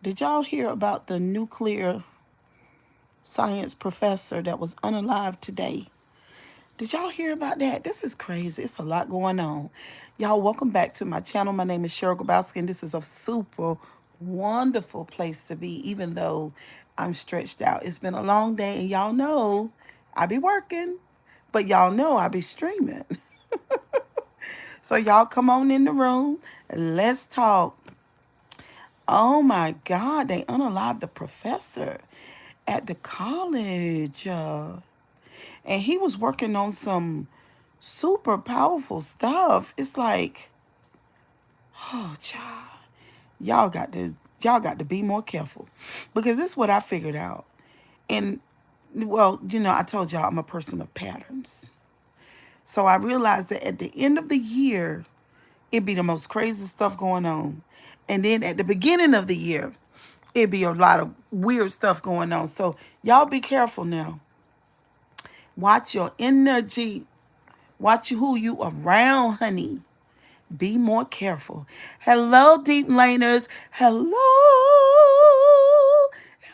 Did y'all hear about the nuclear science professor that was unalive today? Did y'all hear about that? This is crazy. It's a lot going on. Y'all, welcome back to my channel. My name is Cheryl Grabowski, and this is a super wonderful place to be, even though I'm stretched out. It's been a long day, and y'all know I be working, but y'all know I be streaming. So y'all come on in the room and let's talk. Oh my God, they unalived the professor at the college. And he was working on some super powerful stuff. It's like, oh child, y'all got to be more careful. Because this is what I figured out. And well, I told y'all I'm a person of patterns. So I realized that at the end of the year, it'd be the most crazy stuff going on. And then at the beginning of the year, it'd be a lot of weird stuff going on. So y'all be careful now. Watch your energy. Watch who you around, honey. Be more careful. Hello, deep laners. Hello.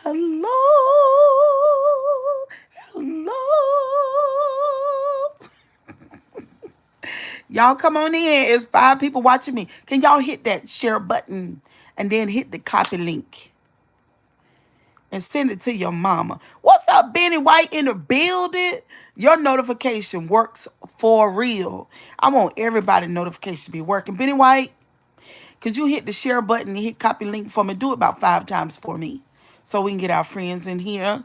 Hello. Hello. Y'all come on in. It's 5 people watching me. Can y'all hit that share button and then hit the copy link and send it to your mama? What's up, Benny White in the building? Your notification works for real. I want everybody notification to be working. Benny White, could you hit the share button and hit copy link for me? Do it about 5 times for me so we can get our friends in here.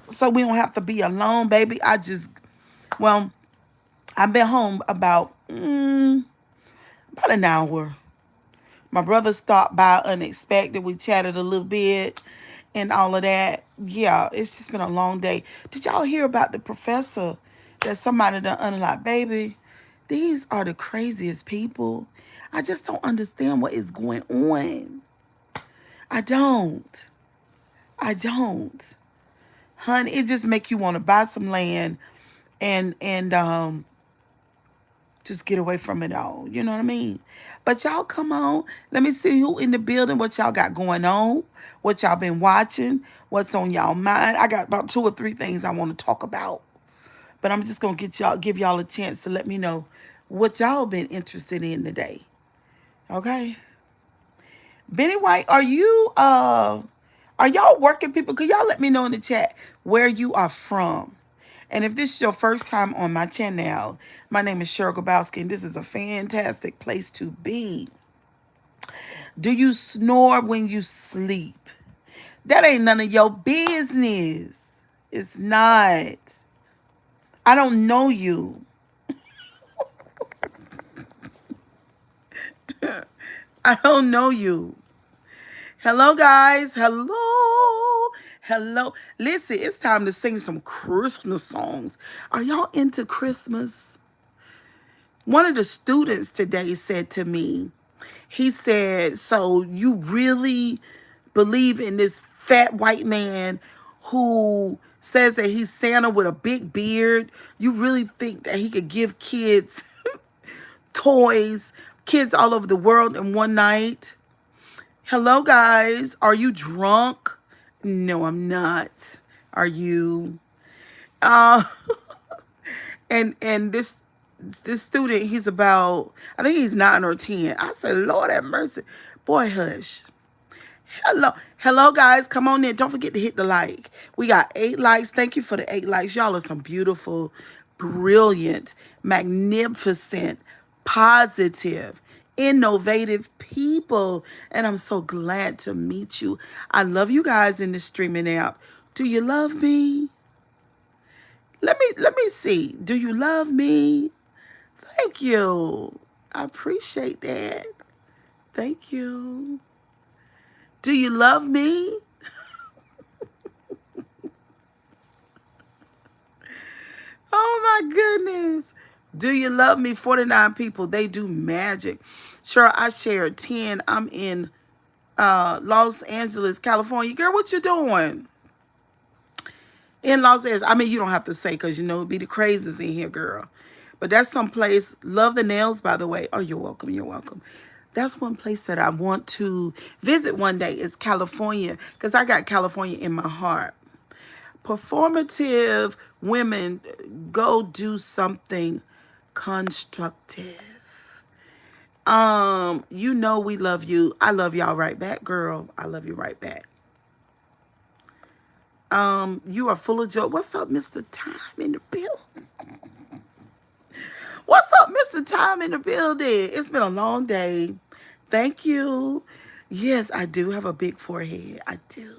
So we don't have to be alone, baby. Well, I've been home about an hour. My brother stopped by unexpected. We chatted a little bit and all of that. Yeah, it's just been a long day. Did y'all hear about the professor that somebody done unlocked? Baby, these are the craziest people. I just don't understand what is going on. I don't. I don't. Honey, it just make you want to buy some land and just get away from it all. You know what I mean? But y'all come on. Let me see who in the building, what y'all got going on, what y'all been watching, what's on y'all mind. I got about 2 or 3 things I want to talk about. But I'm just gonna give y'all a chance to let me know what y'all been interested in today. Okay? Benny White, are y'all working people? Could y'all let me know in the chat where you are from? And if this is your first time on my channel, my name is Cheryl Grabowski, and this is a fantastic place to be. Do you snore when you sleep? That ain't none of your business. It's not. I don't know you. I don't know you. Hello, guys. Hello. Hello. Listen, it's time to sing some Christmas songs. Are y'all into Christmas? One of the students today said to me, he said, so you really believe in this fat white man who says that he's Santa with a big beard? You really think that he could give kids toys, kids all over the world in one night? Hello, guys. Are you drunk? No, I'm not. Are you? Uh, and this student, he's about, I think he's 9 or 10. I said, Lord have mercy. Boy, hush. Hello, guys. Come on in. Don't forget to hit the like. We got 8 likes. Thank you for the 8 likes. Y'all are some beautiful, brilliant, magnificent, positive, innovative people. And I'm so glad to meet you. I love you guys in the streaming app. Do you love me? Let me see. Do you love me? Thank you. I appreciate that. Thank you. Do you love me? Oh my goodness. Do you love me? 49 people. They do magic. Sure, I shared 10. I'm in Los Angeles, California. Girl, what you doing? In Los Angeles. I mean, you don't have to say because, it'd be the crazies in here, girl. But that's someplace. Love the nails, by the way. Oh, you're welcome. You're welcome. That's one place that I want to visit one day is California because I got California in my heart. Performative women, go do something constructive. You know we love you. I love y'all right back, girl. I love you right back. You are full of joy. What's up, Mr. Time in the building? What's up, Mr. Time in the building? It's been a long day. Thank you. Yes, I do have a big forehead. I do.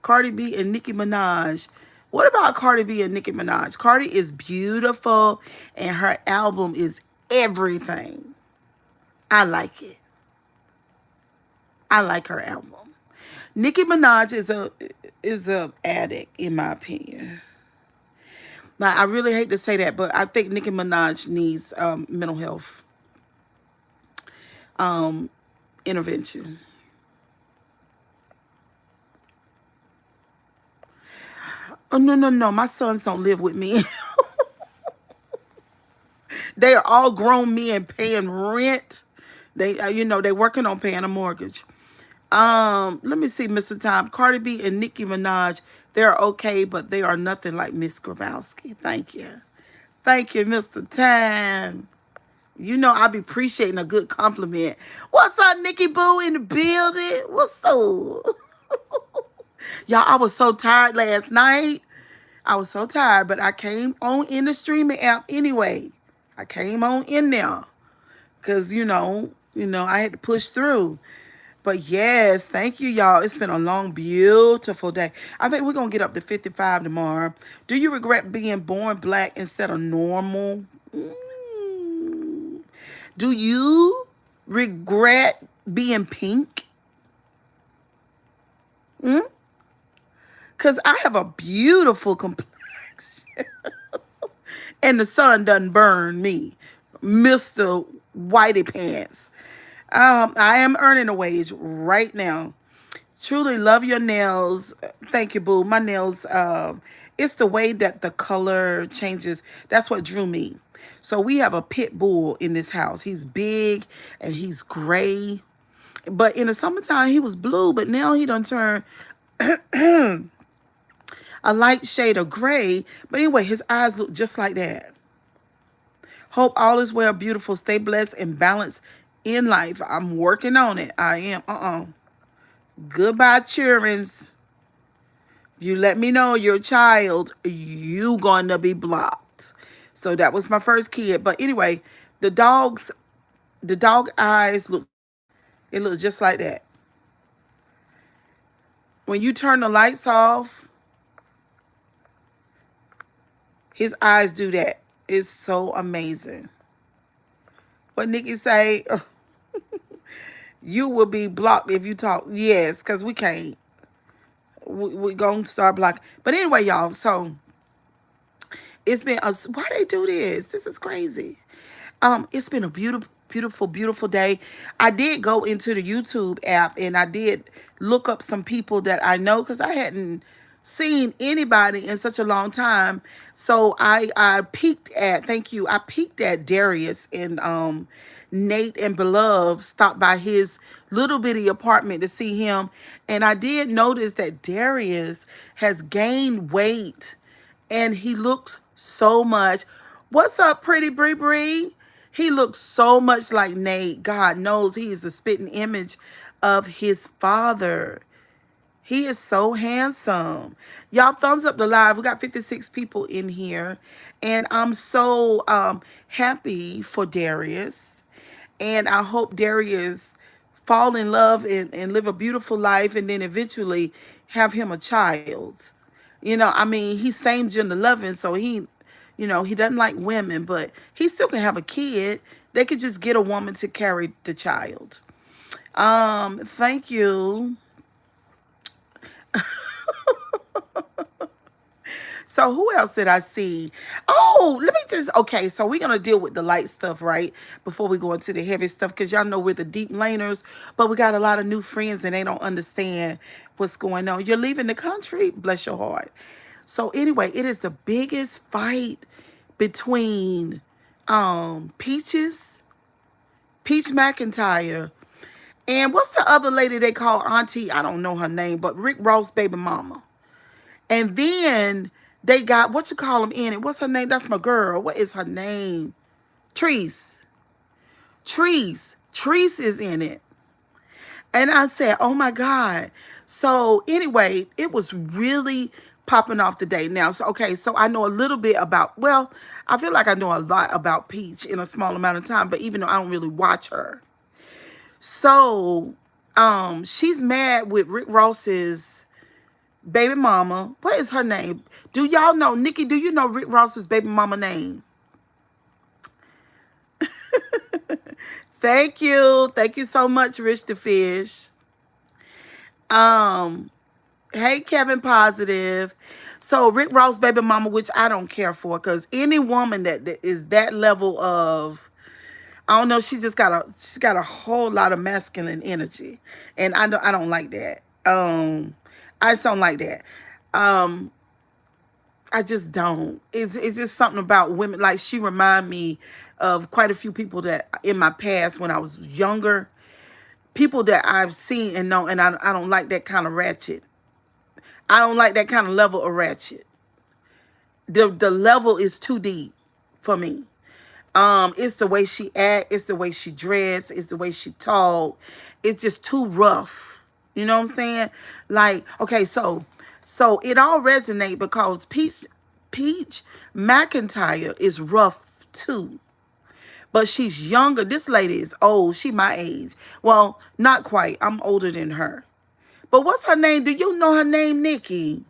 Cardi B and Nicki Minaj. What about Cardi B and Nicki Minaj? Cardi is beautiful and her album is everything. I like it. I like her album. Nicki Minaj is a addict in my opinion. Like, I really hate to say that, but I think Nicki Minaj needs mental health intervention. Oh no, no, no! My sons don't live with me. They are all grown men paying rent. They, they working on paying a mortgage. Let me see, Mr. Time. Cardi B and Nicki Minaj, they're okay, but they are nothing like Miss Grabowski. Thank you. Thank you, Mr. Time. You know I be appreciating a good compliment. What's up, Nikki Boo in the building? What's up? Y'all, I was so tired last night. I was so tired, but I came on in the streaming app anyway. I came on in there because, I had to push through. But yes, thank you, y'all. It's been a long, beautiful day. I think we're going to get up to 55 tomorrow. Do you regret being born black instead of normal? Do you regret being pink? Because I have a beautiful complexion. And the sun doesn't burn me. Mr. Whitey Pants. I am earning a wage right now. Truly love your nails. Thank you, boo. My nails, it's the way that the color changes. That's what drew me. So we have a pit bull in this house. He's big and he's gray. But in the summertime, he was blue, but now he done turn a light shade of gray. But anyway, his eyes look just like that. Hope all is well, beautiful. Stay blessed and balanced in life. I'm working on it. I am. Goodbye, childrens. If you let me know your child, you gonna be blocked. So that was my first kid. But anyway, the dog eyes it looks just like that. When you turn the lights off, his eyes do that. It's so amazing. What Nikki say? You will be blocked if you talk. Yes, because we can't. We're going to start blocking. But anyway, y'all, so it's been why they do this? This is crazy. It's been a beautiful, beautiful, beautiful day. I did go into the YouTube app and I did look up some people that I know because I hadn't seen anybody in such a long time. So I peeked at, thank you, I peeked at Darius and Nate and Beloved stopped by his little bitty apartment to see him. And I did notice that Darius has gained weight and he looks so much. What's up, pretty Bree Bree? He looks so much like Nate. God knows he is a spitting image of his father. He is so handsome. Y'all, thumbs up the live. We got 56 people in here. And I'm so happy for Darius. And I hope Darius fall in love and live a beautiful life and then eventually have him a child. I mean, he's same gender loving, so he doesn't like women, but he still can have a kid. They could just get a woman to carry the child. Thank you. So who else did I see? Oh, okay, so we're going to deal with the light stuff, right? Before we go into the heavy stuff, because y'all know we're the deep laners, but we got a lot of new friends and they don't understand what's going on. You're leaving the country? Bless your heart. So anyway, it is the biggest fight between Peach McIntyre And what's the other lady they call Auntie? I don't know her name, but Rick Ross' baby mama. And then they got, what you call them in it? What's her name? That's my girl. What is her name? Treese. Treese is in it. And I said, oh my God. So anyway, it was really popping off today. Now, so okay, so I know a little bit about, well, I feel like I know a lot about Peach in a small amount of time, but even though I don't really watch her. So she's mad with Rick Ross's baby mama. What is her name? Do y'all know, Nikki, do you know Rick Ross's baby mama name? Thank you. Thank you so much, Rich the Fish. Um, hey, Kevin Positive. So Rick Ross baby mama, which I don't care for, because any woman that is that level of, I don't know, she's got a whole lot of masculine energy. And I don't like that. I just don't like that. Um, I just don't. It's just something about women. Like, she remind me of quite a few people that in my past when I was younger, people that I've seen and know, and I don't like that kind of ratchet. I don't like that kind of level of ratchet. The level is too deep for me. It's the way she act, it's the way she dress, it's the way she talk. It's just too rough. You know what I'm saying? Like, okay, so it all resonate because Peach McIntyre is rough too. But she's younger. This lady is old. She my age. Well, not quite. I'm older than her. But what's her name? Do you know her name, Nikki?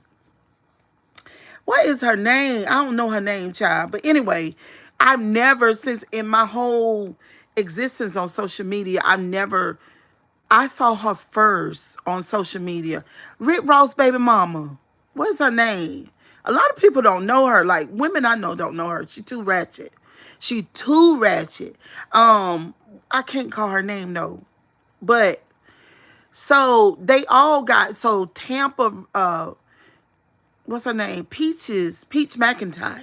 What is her name? I don't know her name, child. But anyway, I've never, since in my whole existence on social media, I saw her first on social media. Rick Ross baby mama. What is her name? A lot of people don't know her. Like, women I know don't know her. She too ratchet. She too ratchet. I can't call her name though. But so they all got, so Tampa, what's her name? Peach McIntyre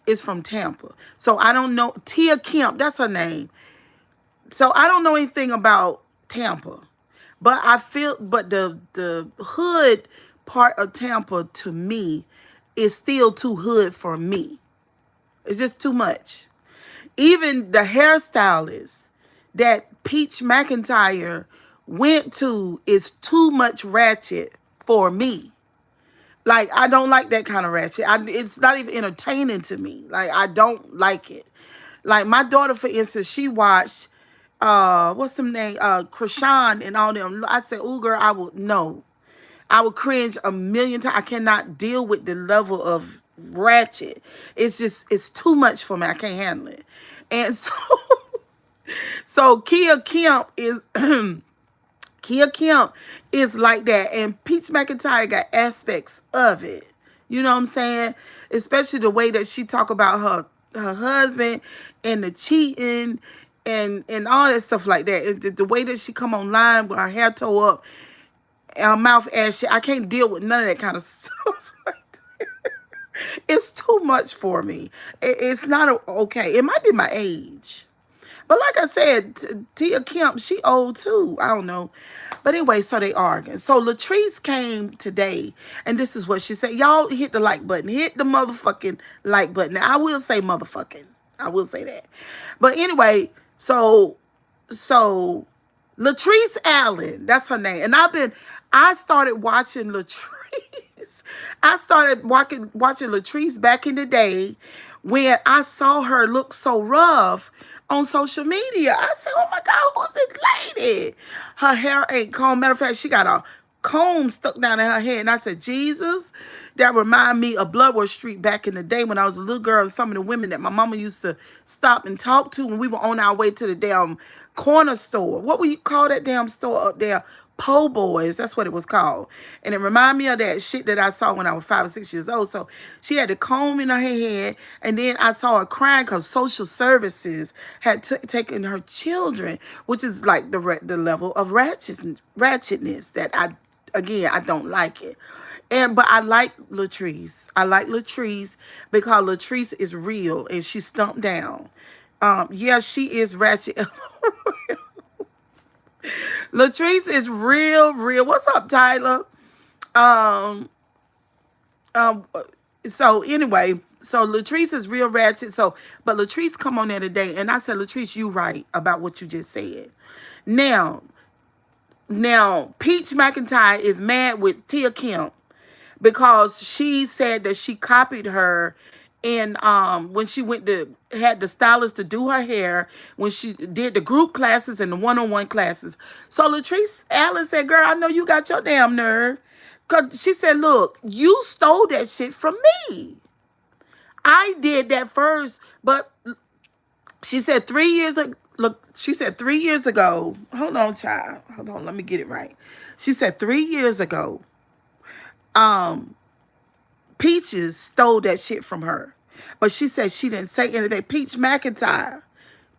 is from Tampa. So I don't know. Tia Kemp, that's her name. So I don't know anything about Tampa. But but the hood part of Tampa to me is still too hood for me. It's just too much. Even the hairstylist that Peach McIntyre went to is too much ratchet for me. Like, I don't like that kind of ratchet. It's not even entertaining to me. Like, I don't like it. Like, my daughter, for instance, she watched, what's the name? Krishan and all them. I said, ooh, girl, no. I would cringe a million times. I cannot deal with the level of ratchet. It's too much for me. I can't handle it. And so, so Kia Kemp is like that. And Peach McIntyre got aspects of it. You know what I'm saying? Especially the way that she talk about her husband and the cheating and all that stuff like that. And the way that she come online with her hair tore up, her mouth ashy. I can't deal with none of that kind of stuff. It's too much for me. It's not okay. It might be my age. But like I said, Tia Kemp, she old too. I don't know. But anyway, so they arguing. So Latresse came today, and this is what she said. Y'all hit the like button. Hit the motherfucking like button. Now, I will say motherfucking. I will say that. But anyway, so Latresse Allen, that's her name. And I started watching Latresse. I started watching Latresse back in the day when I saw her look so rough on social media. I said, oh my God, who's this lady? Her hair ain't combed. Matter of fact, she got a comb stuck down in her head. And I said, Jesus, that remind me of Bloodworth Street back in the day when I was a little girl, and some of the women that my mama used to stop and talk to when we were on our way to the damn corner store. What would you call that damn store up there? Po' Boys, that's what it was called. And it reminded me of that shit that I saw when I was 5 or 6 years old. So she had the comb in her head, and then I saw her crying because social services had taken her children, which is like the level of ratchetness that I don't like it. But I like Latresse. I like Latresse because Latresse is real and she's stumped down. Yeah, she is ratchet. Latresse is real, real. What's up, Tyler? Um, um. So anyway, so Latresse is real ratchet. So, but Latresse come on there today, and I said, Latresse, you right about what you just said. Now, Peach McIntyre is mad with Tia Kemp because she said that she copied her and when she went to had the stylist to do her hair when she did the group classes and the one-on-one classes. So Latrice Allen said, girl, I know you got your damn nerve. Cause she said, look, you stole that shit from me. I did that first, but she said 3 years ago. Look, she said 3 years ago. Hold on, child. Hold on, let me get it right. She said 3 years ago, um, Peaches stole that shit from her. But she said she didn't say anything. Peach McIntyre.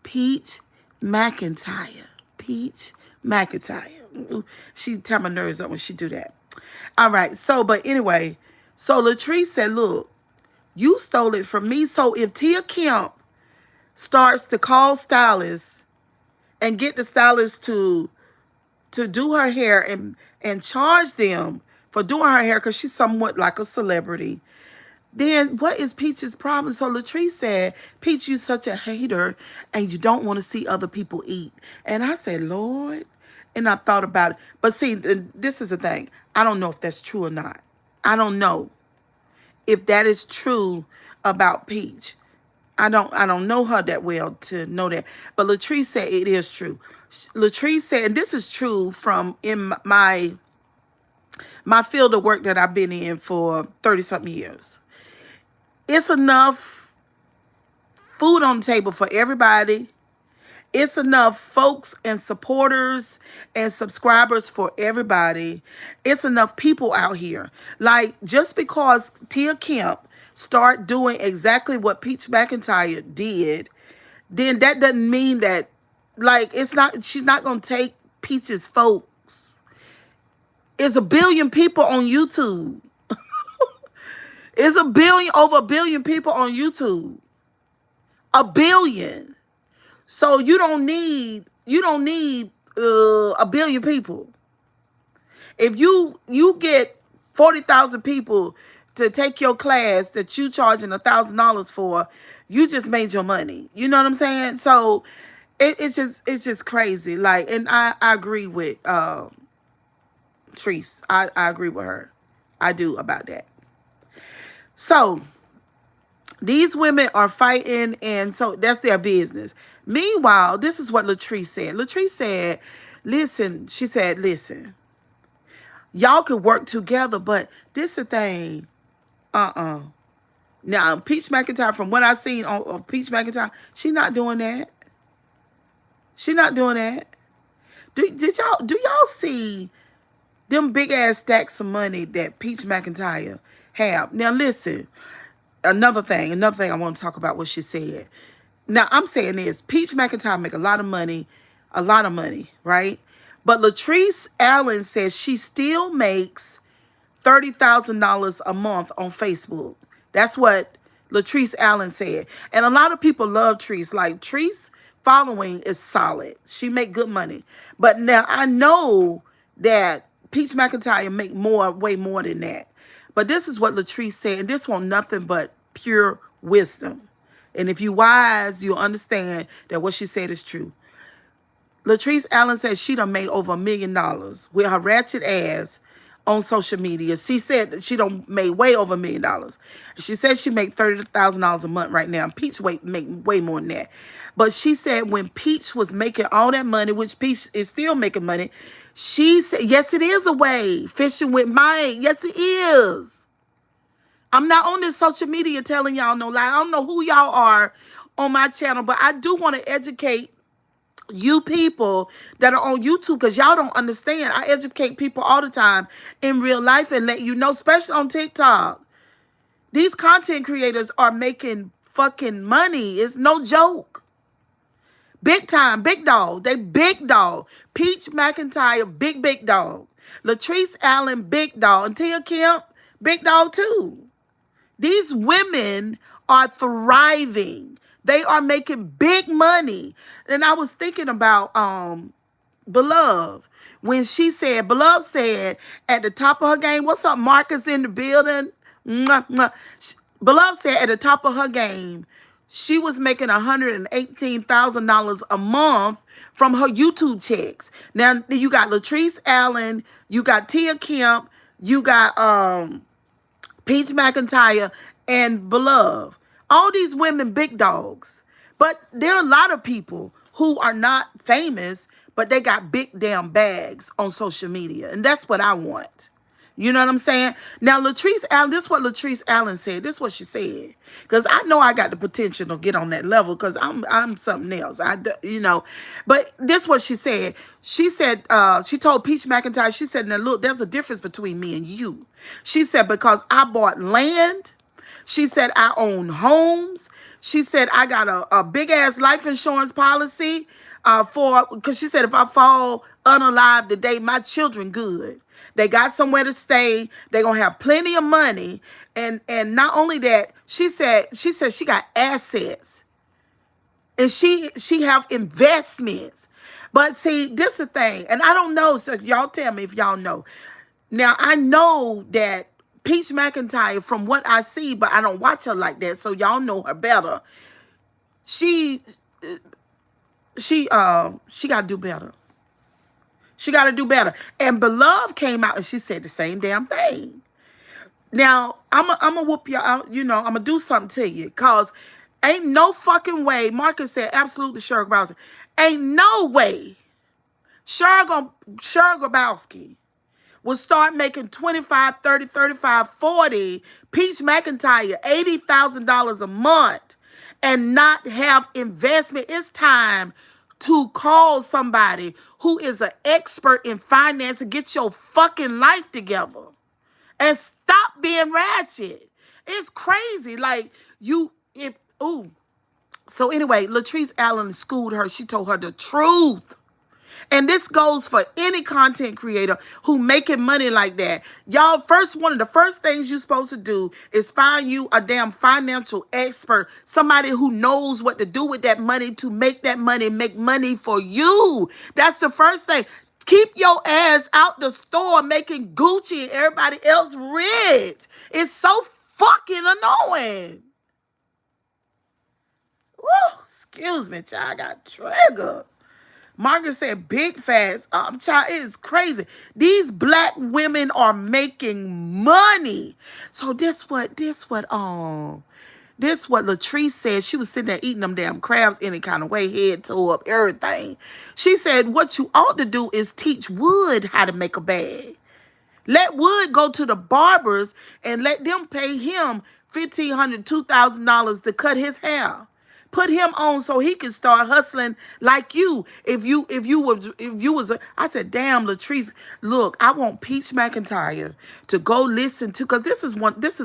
Peach McIntyre. Peach McIntyre. Ooh, she tear my nerves up when she do that. All right. So, but anyway, so Latrice said, look, you stole it from me. So if Tia Kemp starts to call stylists and get the stylist to do her hair and charge them for doing her hair because she's somewhat like a celebrity, then what is Peach's problem? So Latrice said, Peach, you such a hater and you don't want to see other people eat. And I said, Lord. And I thought about it. But see, this is the thing. I don't know if that's true or not. I don't know if that is true about Peach. I don't know her that well to know that. But Latrice said it is true. Latrice said, and this is true from in my field of work that I've been in for 30-something years. It's enough food on the table for everybody. It's enough folks and supporters and subscribers for everybody. It's enough people out here. Like, just because Tia Kemp start doing exactly what Peach McIntyre did, then that doesn't mean that, like, she's not going to take Peach's folks. It's a billion people on YouTube. It's over a billion people on YouTube. A billion. So you don't need a billion people. If you get 40,000 people to take your class that you charging $1,000 for, you just made your money. You know what I'm saying? So it's just crazy. Like, and I agree with Treese. I agree with her. I do about that. So these women are fighting, and so that's their business. Meanwhile, this is what Latrice said. Latrice said, listen, she said, listen, y'all could work together, but this the thing. Now, Peach McIntyre, from what I've seen of Peach McIntyre, she not doing that. She not doing that. Do y'all see them big ass stacks of money that Peach McIntyre have? Now, listen. Another thing I want to talk about what she said. Now, I'm saying this. Peach McIntyre make a lot of money, right? But Latrice Allen says she still makes $30,000 a month on Facebook. That's what Latrice Allen said. And a lot of people love Treese. Like, Treese following is solid. She make good money. But now I know that Peach McIntyre make way more than that. But this is what Latrice said, and this won't nothing but pure wisdom. And if you wise, you'll understand that what she said is true. Latrice Allen said she done made over $1 million with her ratchet ass on social media. She said that she done made way over $1 million. She said she make $30,000 a month right now. Peach make way more than that. But she said when Peach was making all that money, which Peach is still making money, she said, yes, it is a way. Fishing with Mike. Yes, it is. I'm not on this social media telling y'all no lie. I don't know who y'all are on my channel, but I do want to educate you people that are on YouTube because y'all don't understand. I educate people all the time in real life and let you know, especially on TikTok. These content creators are making fucking money. It's no joke. Big time, big dog. They big dog. Peach McIntyre, big dog. Latrice Allen, big dog. And Tia Kemp, big dog too. These women are thriving. They are making big money. And I was thinking about Beloved, when she said, Beloved said at the top of her game, what's up, Marcus in the building? Mwah, mwah. Beloved said at the top of her game, she was making $118,000 a month from her YouTube checks. Now you got Latresse Allen, you got Tia Kemp, you got Peach McIntyre, and Beloved. All these women, big dogs. But there are a lot of people who are not famous, but they got big damn bags on social media. And that's what I want. You know what I'm saying? Now, Latresse Allen, this is what Latresse Allen said. This is what she said. Because I know I got the potential to get on that level because I'm something else. But this is what she said. She said, she told Peach McIntyre, she said, now look, there's a difference between me and you. She said, because I bought land. She said, I own homes. She said, I got a big-ass life insurance policy because she said, if I fall unalive today, my children good. They got somewhere to stay. They're going to have plenty of money. And not only that, she said she got assets. And she have investments. But see, this is the thing. And I don't know, so y'all tell me if y'all know. Now, I know that Peach McIntyre, from what I see, but I don't watch her like that, so y'all know her better. She got to do better. She got to do better. And Beloved came out and she said the same damn thing. Now, I'm going to whoop y'all out. I'm going to do something to you. Because ain't no fucking way. Marcus said, absolutely, Cheryl Grabowski. Ain't no way Cheryl Grabowski will start making 25, 30, 35, 40, Peach McIntyre, $80,000 a month and not have investment. It's time to call somebody who is an expert in finance and get your fucking life together and stop being ratchet. It's crazy. So anyway, Latresse Allen schooled her. She told her the truth. And this goes for any content creator who making money like that. Y'all, one of the first things you're supposed to do is find you a damn financial expert, somebody who knows what to do with that money to make that money, make money for you. That's the first thing. Keep your ass out the store making Gucci and everybody else rich. It's so fucking annoying. Woo, excuse me, child, I got triggered. Margaret said, big fast. Child, it is crazy. These black women are making money. So this what Latresse said. She was sitting there eating them damn crabs any kind of way, head tore up, everything. She said, what you ought to do is teach Wood how to make a bag. Let Wood go to the barbers and let them pay him $1,500, $2,000 to cut his hair. Put him on so he can start hustling like you. I said, damn, Latresse, look, I want Peach McIntyre to go listen to, because this is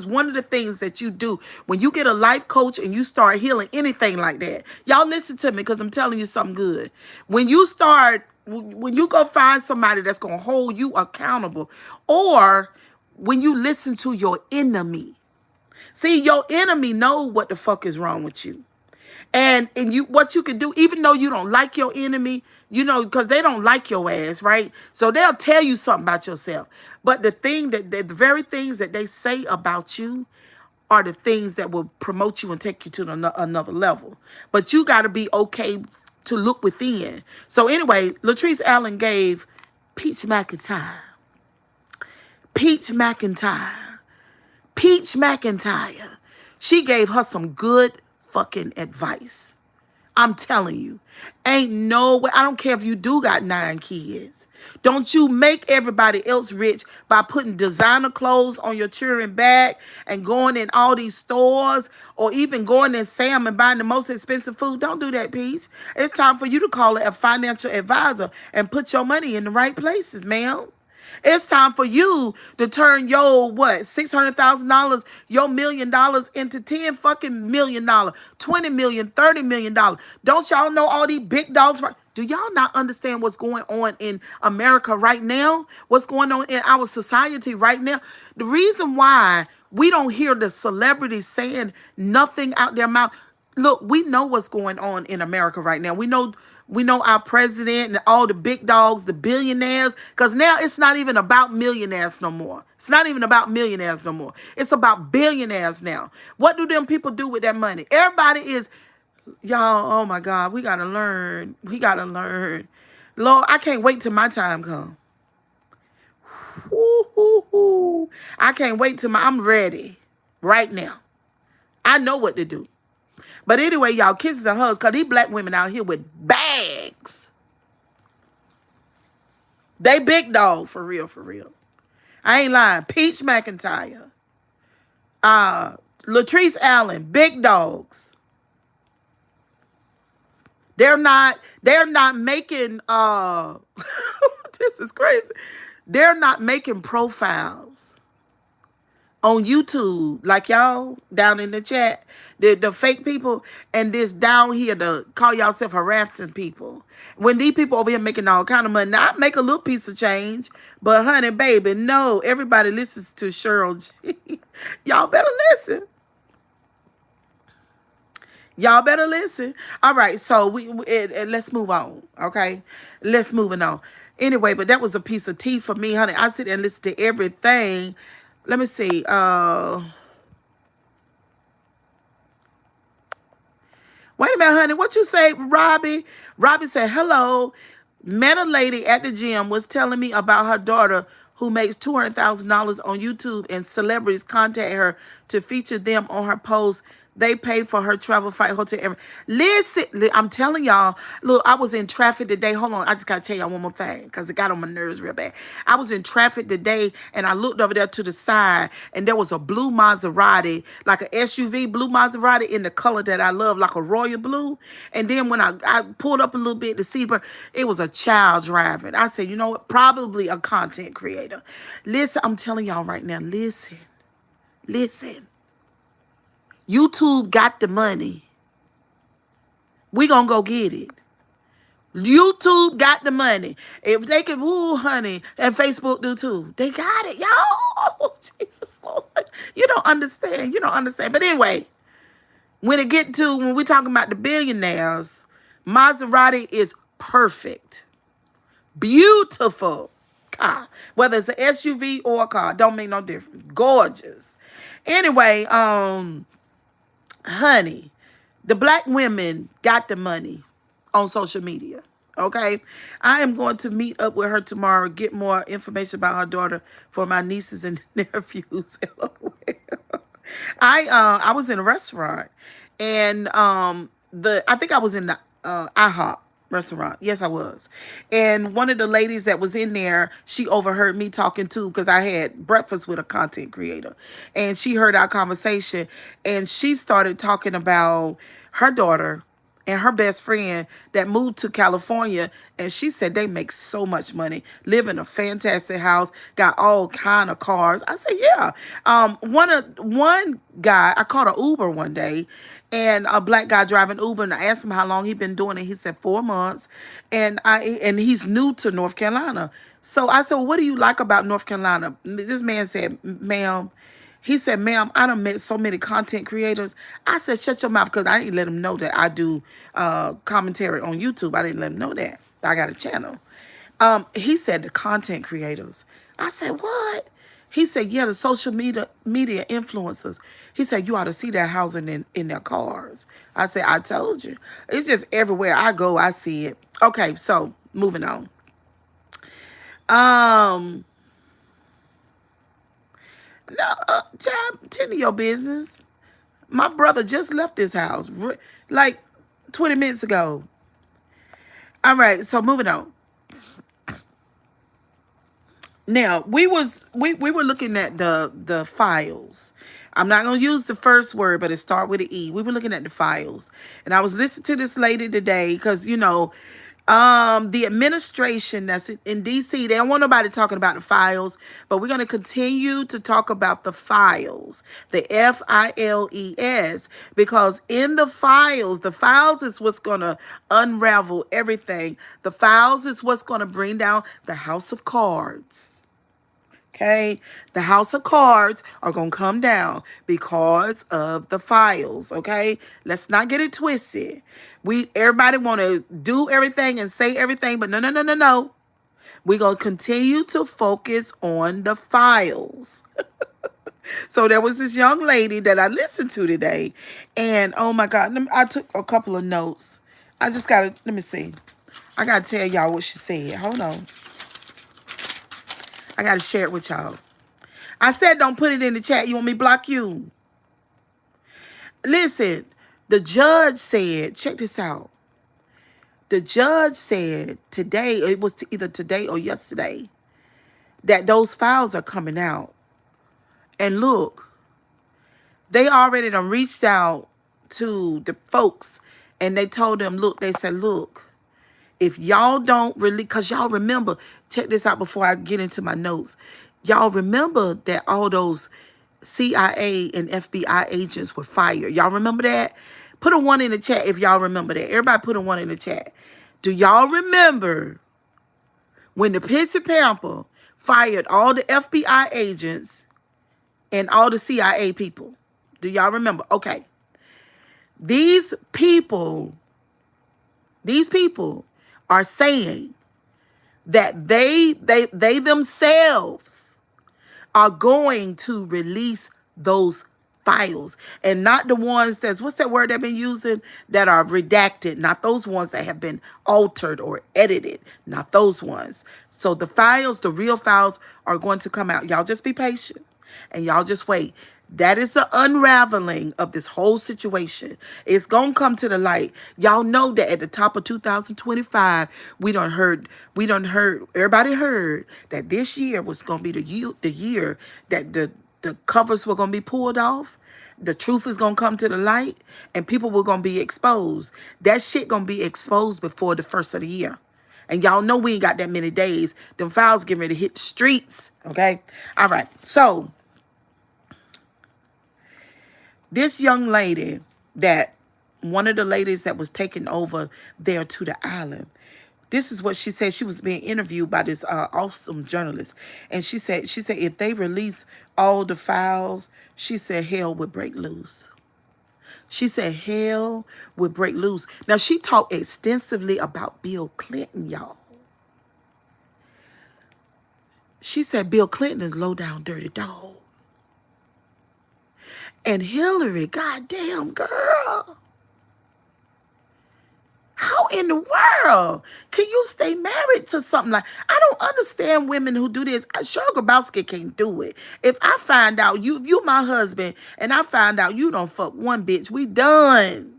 one of the things that you do when you get a life coach and you start healing anything like that. Y'all listen to me because I'm telling you something good. When you go find somebody that's going to hold you accountable, or when you listen to your enemy. See, your enemy know what the fuck is wrong with you. And what you can do, even though you don't like your enemy, because they don't like your ass, right? So they'll tell you something about yourself. But the very things that they say about you are the things that will promote you and take you to another level. But you got to be okay to look within. So anyway, Latresse Allen gave Peach McIntyre, she gave her some good fucking advice. I'm telling you, ain't no way. I don't care if you do got 9 kids. Don't you make everybody else rich by putting designer clothes on your children back and going in all these stores, or even going in Sam and buying the most expensive food. Don't do that, Peach. It's time for you to call it a financial advisor and put your money in the right places, ma'am. It's time for you to turn your, $600,000, your $1 million into $10 fucking million, $20 million, $30 million. Don't y'all know all these big dogs? Do y'all not understand what's going on in America right now? What's going on in our society right now? The reason why we don't hear the celebrities saying nothing out their mouth, Look, we know what's going on in America right now. We know our president and all the big dogs, the billionaires, because now it's not even about millionaires no more. It's not even about millionaires no more. It's about billionaires now. What do them people do with that money? Everybody is, y'all, oh my God, we gotta learn. We gotta learn. Lord, I can't wait till my time come. Woo-hoo-hoo. I can't wait till I'm ready right now. I know what to do. But anyway, y'all, kisses and hugs, because these black women out here with bags. They big dog, for real, for real. I ain't lying. Peach McIntyre. Latresse Allen, big dogs. They're not making this is crazy. They're not making profiles on YouTube, like y'all down in the chat, the fake people, and this down here to call yourself harassing people. When these people over here making all kind of money, now I make a little piece of change, but honey, baby, no, everybody listens to Cheryl G. Y'all better listen. Y'all better listen. All right, so let's move on, okay? Let's moving on. Anyway, but that was a piece of tea for me, honey. I sit and listen to everything. Let me see. Wait a minute, honey. What you say, Robbie? Robbie said, hello. Met a lady at the gym, was telling me about her daughter who makes $200,000 on YouTube, and celebrities contact her to feature them on her posts. They pay for her travel, flight, hotel, everything. Listen, I'm telling y'all, look, I was in traffic today. Hold on, I just got to tell y'all one more thing because it got on my nerves real bad. I was in traffic today, and I looked over there to the side, and there was a blue Maserati, like an SUV blue Maserati in the color that I love, like a royal blue. And then when I pulled up a little bit to see, but it was a child driving. I said, you know what? Probably a content creator. Listen, I'm telling y'all right now, listen. YouTube got the money. We gonna go get it. YouTube got the money. If they can, woo, honey, and Facebook do too. They got it, y'all. Oh, Jesus Lord. You don't understand. You don't understand. But anyway, when we're talking about the billionaires, Maserati is perfect. Beautiful car. Whether it's an SUV or a car, don't make no difference. Gorgeous. Anyway, honey, the black women got the money on social media. Okay, I am going to meet up with her tomorrow, get more information about her daughter for my nieces and nephews. I was in a restaurant, and I think I was in the IHOP restaurant. Yes, I was. And one of the ladies that was in there, she overheard me talking too, because I had breakfast with a content creator, and she heard our conversation, and she started talking about her daughter and her best friend that moved to California, and she said they make so much money, live in a fantastic house, got all kind of cars. I said, yeah. One guy, I caught an Uber one day, and a black guy driving Uber, and I asked him how long he'd been doing it. He said 4 months, and he's new to North Carolina. So I said, well, what do you like about North Carolina? This man said, ma'am, he said, ma'am, I done met so many content creators. I said, shut your mouth, because I didn't let him know that I do commentary on YouTube. I didn't let him know that. I got a channel. He said, the content creators. I said, what? He said, yeah, the social media influencers. He said, you ought to see their housing in their cars. I said, I told you. It's just everywhere I go, I see it. Okay, so moving on. No, child, tend to your business. My brother just left this house like 20 minutes ago. All right, so moving on. Now, we were looking at the files. I'm not going to use the first word, but it starts with an E. We were looking at the files. And I was listening to this lady today because, the administration that's in D.C., they don't want nobody talking about the files, but we're going to continue to talk about the files, the FILES, because in the files is what's going to unravel everything. The files is what's going to bring down the house of cards. Okay, the house of cards are gonna come down because of the files. Okay, let's not get it twisted. Everybody want to do everything and say everything, but no, no, no, no, no. We're gonna continue to focus on the files. So there was this young lady that I listened to today, and oh my God, I took a couple of notes. I just gotta let me see. I gotta tell y'all what she said. Hold on, I gotta share it with y'all. I said don't put it in the chat. You want me to block you? Listen, the judge said, check this out. The judge said today, it was either today or yesterday, that those files are coming out. And look, they already done reached out to the folks and they told them, look, they said, look, if y'all don't really, because y'all remember, check this out before I get into my notes. Y'all remember that all those CIA and FBI agents were fired. Y'all remember that? Put a 1 in the chat if y'all remember that. Everybody put a 1 in the chat. Do y'all remember when the Pissy Pamper fired all the FBI agents and all the CIA people? Do y'all remember? Okay. These people are saying that they themselves are going to release those files, and not the ones that's, what's that word they've been using, that are redacted, not those ones that have been altered or edited, not those ones. So the files, the real files, are going to come out. Y'all just be patient and y'all just wait. That is the unraveling of this whole situation. It's going to come to the light. Y'all know that at the top of 2025, we done heard, everybody heard that this year was going to be the year that the covers were going to be pulled off. The truth is going to come to the light and people were going to be exposed. That shit going to be exposed before the first of the year. And y'all know we ain't got that many days. Them files getting ready to hit the streets. Okay? All right. So this young lady, that one of the ladies that was taken over there to the island, this is what she said. She was being interviewed by this awesome journalist. And she said if they release all the files, she said hell would break loose. She said hell would break loose. Now, she talked extensively about Bill Clinton, y'all. She said Bill Clinton is low down dirty dog. And Hillary, goddamn girl, how in the world can you stay married to something like? I don't understand women who do this. Cheryl Grabowski can't do it. If I find out if you my husband and I find out you don't fuck one bitch, we done.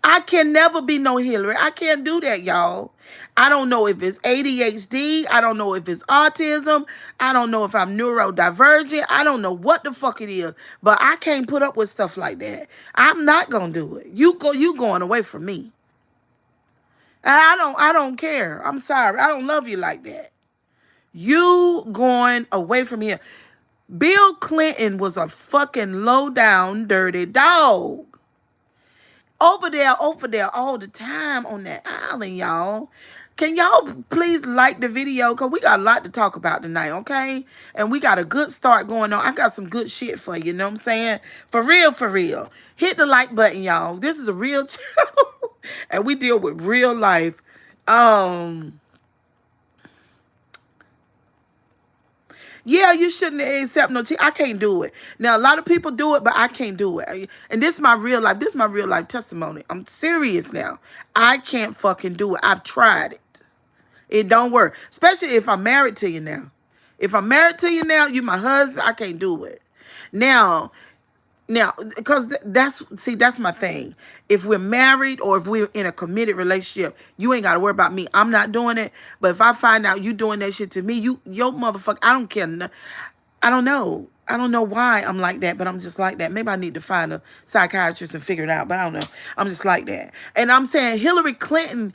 I can never be no Hillary. I can't do that, y'all. I don't know if it's ADHD. I don't know if it's autism. I don't know if I'm neurodivergent. I don't know what the fuck it is. But I can't put up with stuff like that. I'm not gonna do it. You going away from me. And I don't care. I'm sorry. I don't love you like that. You going away from here. Bill Clinton was a fucking low down dirty dog. Over there all the time on that island, y'all. Can y'all please like the video? Because we got a lot to talk about tonight, okay? And we got a good start going on. I got some good shit for you know what I'm saying? For real, for real. Hit the like button, y'all. This is a real channel. And we deal with real life. Yeah, you shouldn't accept no cheat. I can't do it. Now, a lot of people do it, but I can't do it. And this is my real life. This is my real life testimony. I'm serious now. I can't fucking do it. I've tried it. It don't work. Especially if I'm married to you now. If I'm married to you now, you my husband, I can't do it. Now, because that's my thing. If we're married or if we're in a committed relationship, you ain't got to worry about me. I'm not doing it. But if I find out you doing that shit to me, your motherfucker, I don't care. I don't know. I don't know why I'm like that, but I'm just like that. Maybe I need to find a psychiatrist and figure it out, but I don't know. I'm just like that. And I'm saying Hillary Clinton,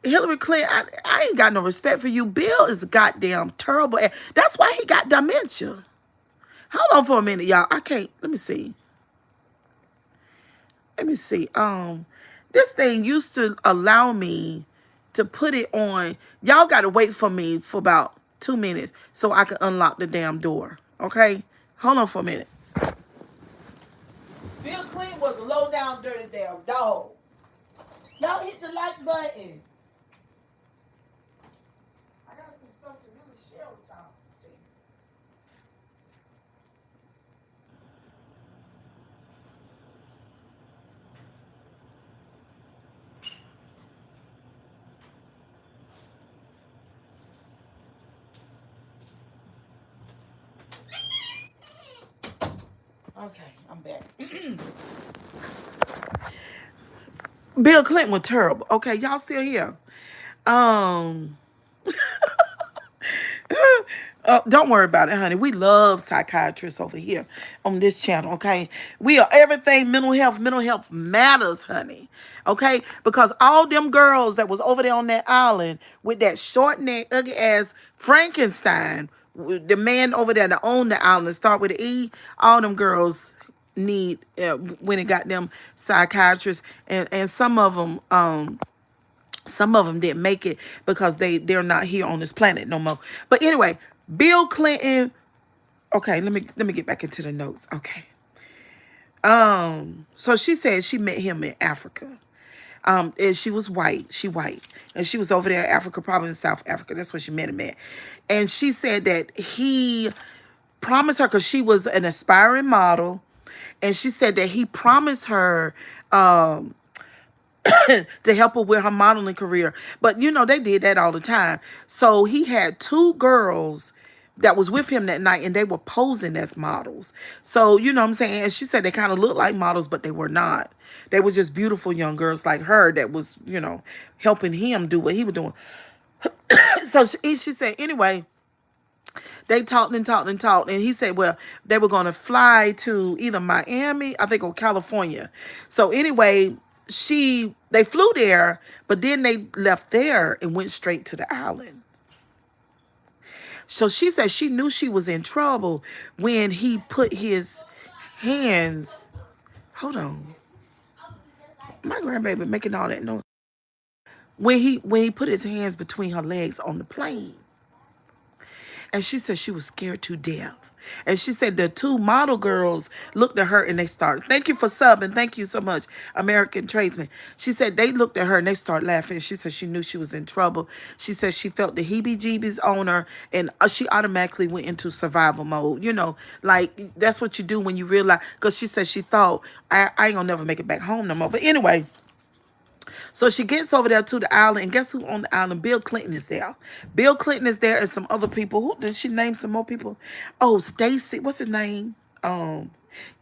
I ain't got no respect for you. Bill is goddamn terrible. That's why he got dementia. Hold on for a minute, y'all. I can't. Let me see. This thing used to allow me to put it on. Y'all got to wait for me for about 2 minutes so I can unlock the damn door. Okay? Hold on for a minute. Bill Clinton was a low down dirty damn dog. Y'all hit the like button. I got some stuff to really share with y'all. Okay, I'm back. Bill Clinton was terrible. Okay, y'all still here? Um, don't worry about it, honey. We love psychiatrists over here on this channel, okay? We are everything mental health. Mental health matters, honey, okay? Because all them girls that was over there on that island with that short neck, ugly ass Frankenstein, the man over there that owned the island, start with an E, all them girls need when it got them psychiatrists, and some of them didn't make it because they're not here on this planet no more. But anyway, Bill Clinton. Okay, let me get back into the notes. Okay. So she said she met him in Africa. And she was white. She white. And she was over there in Africa, probably in South Africa. That's where she met him at. And she said that he promised her, because she was an aspiring model, and she said that he promised her to help her with her modeling career. But, you know, they did that all the time. So he had two girls that was with him that night, and they were posing as models. So, you know what I'm saying? And she said they kind of looked like models, but they were not. They were just beautiful young girls like her that was, you know, helping him do what he was doing. So she said, anyway, they talked and talked and talked. And he said, well, they were going to fly to either Miami, I think, or California. So anyway, they flew there, but then they left there and went straight to the island. So she said she knew she was in trouble when he put his hands. Hold on. My grandbaby making all that noise. When he put his hands between her legs on the plane. And she said she was scared to death. And she said the two model girls looked at her and they started, thank you for subbing. Thank you so much, American Tradesman. She said they looked at her and they started laughing. She said she knew she was in trouble. She said she felt the heebie-jeebies on her, and she automatically went into survival mode. You know, like that's what you do when you realize, because she said she thought, I ain't gonna never make it back home no more. But anyway, so she gets over there to the island, and guess who on the island? Bill Clinton is there. Bill Clinton is there, and some other people. Who did she name? Some more people. Oh, Stacy. What's his name?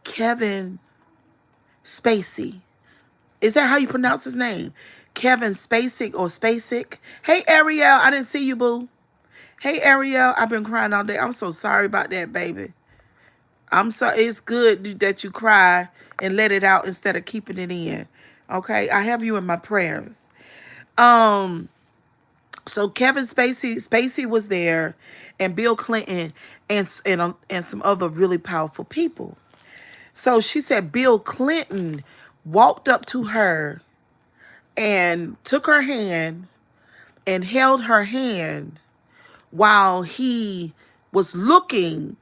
Kevin Spacey. Is that how you pronounce his name? Kevin Spacey or Spacek. Hey, Ariel. I didn't see you, boo. Hey, Ariel. I've been crying all day. I'm so sorry about that, baby. I'm sorry. It's good that you cry and let it out instead of keeping it in. Okay, I have you in my prayers. So Kevin Spacey was there, and Bill Clinton, and some other really powerful people. So she said Bill Clinton walked up to her and took her hand and held her hand while he was looking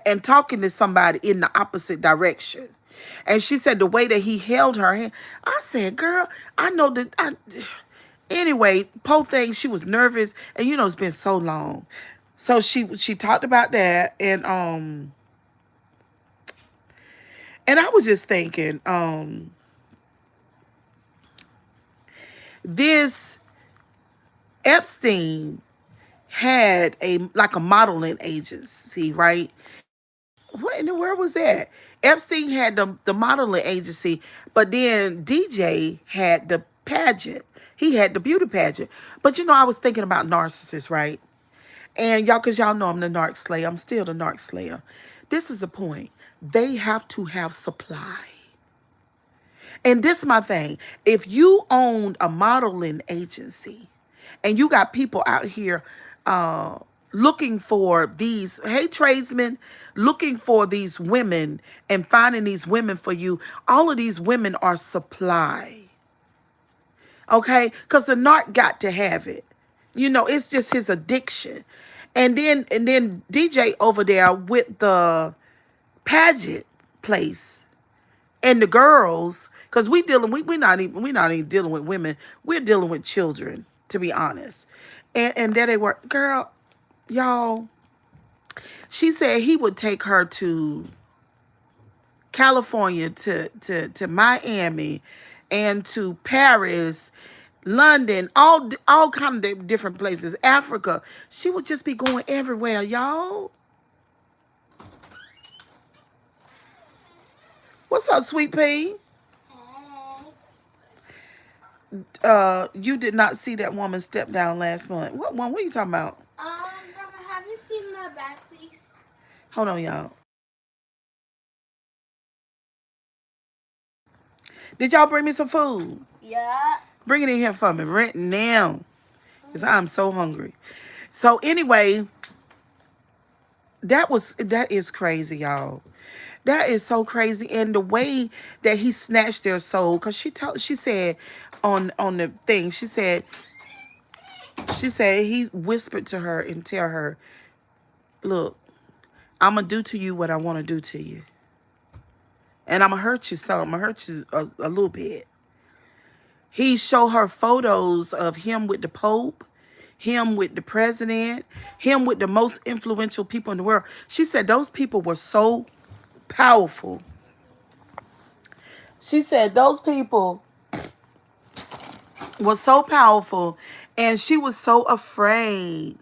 and talking to somebody in the opposite direction. And she said the way that he held her hand, I said, girl, I know that. Anyway, poor thing, she was nervous, and you know it's been so long. So she talked about that, and I was just thinking, this Epstein had a modeling agency, right? What in the world was that? Epstein had the modeling agency, but then DJ had the pageant. He had the beauty pageant. But you know, I was thinking about narcissists, right? And y'all, because y'all know I'm the narc slayer. I'm still the narc slayer. This is the point. They have to have supply. And this is my thing. If you owned a modeling agency and you got people out here looking for these, hey, tradesmen, looking for these women and finding these women for you, all of these women are supply. Okay? Because the narc got to have it. You know, it's just his addiction. And then DJ over there with the pageant place and the girls, because we're not even dealing with women, we're dealing with children, to be honest. And there they were, girl, y'all. She said he would take her to California, to Miami, and to Paris, London, all kind of different places, Africa. She would just be going everywhere, y'all. What's up, sweet pea? You did not see that woman step down last month. What one? What are you talking about? Mama, have you seen my back, please? Hold on, y'all. Did y'all bring me some food? Yeah. Bring it in here for me right now, because I'm so hungry. So anyway, that is crazy, y'all. That is so crazy, and the way that he snatched their soul, because she said on the thing, she said he whispered to her and tell her, look, I'm gonna do to you what I want to do to you, and I'm gonna hurt you some. I'm gonna hurt you a little bit. He showed her photos of him with the Pope, him with the president, him with the most influential people in the world. She said those people were so powerful. She said those people were so powerful, and she was so afraid.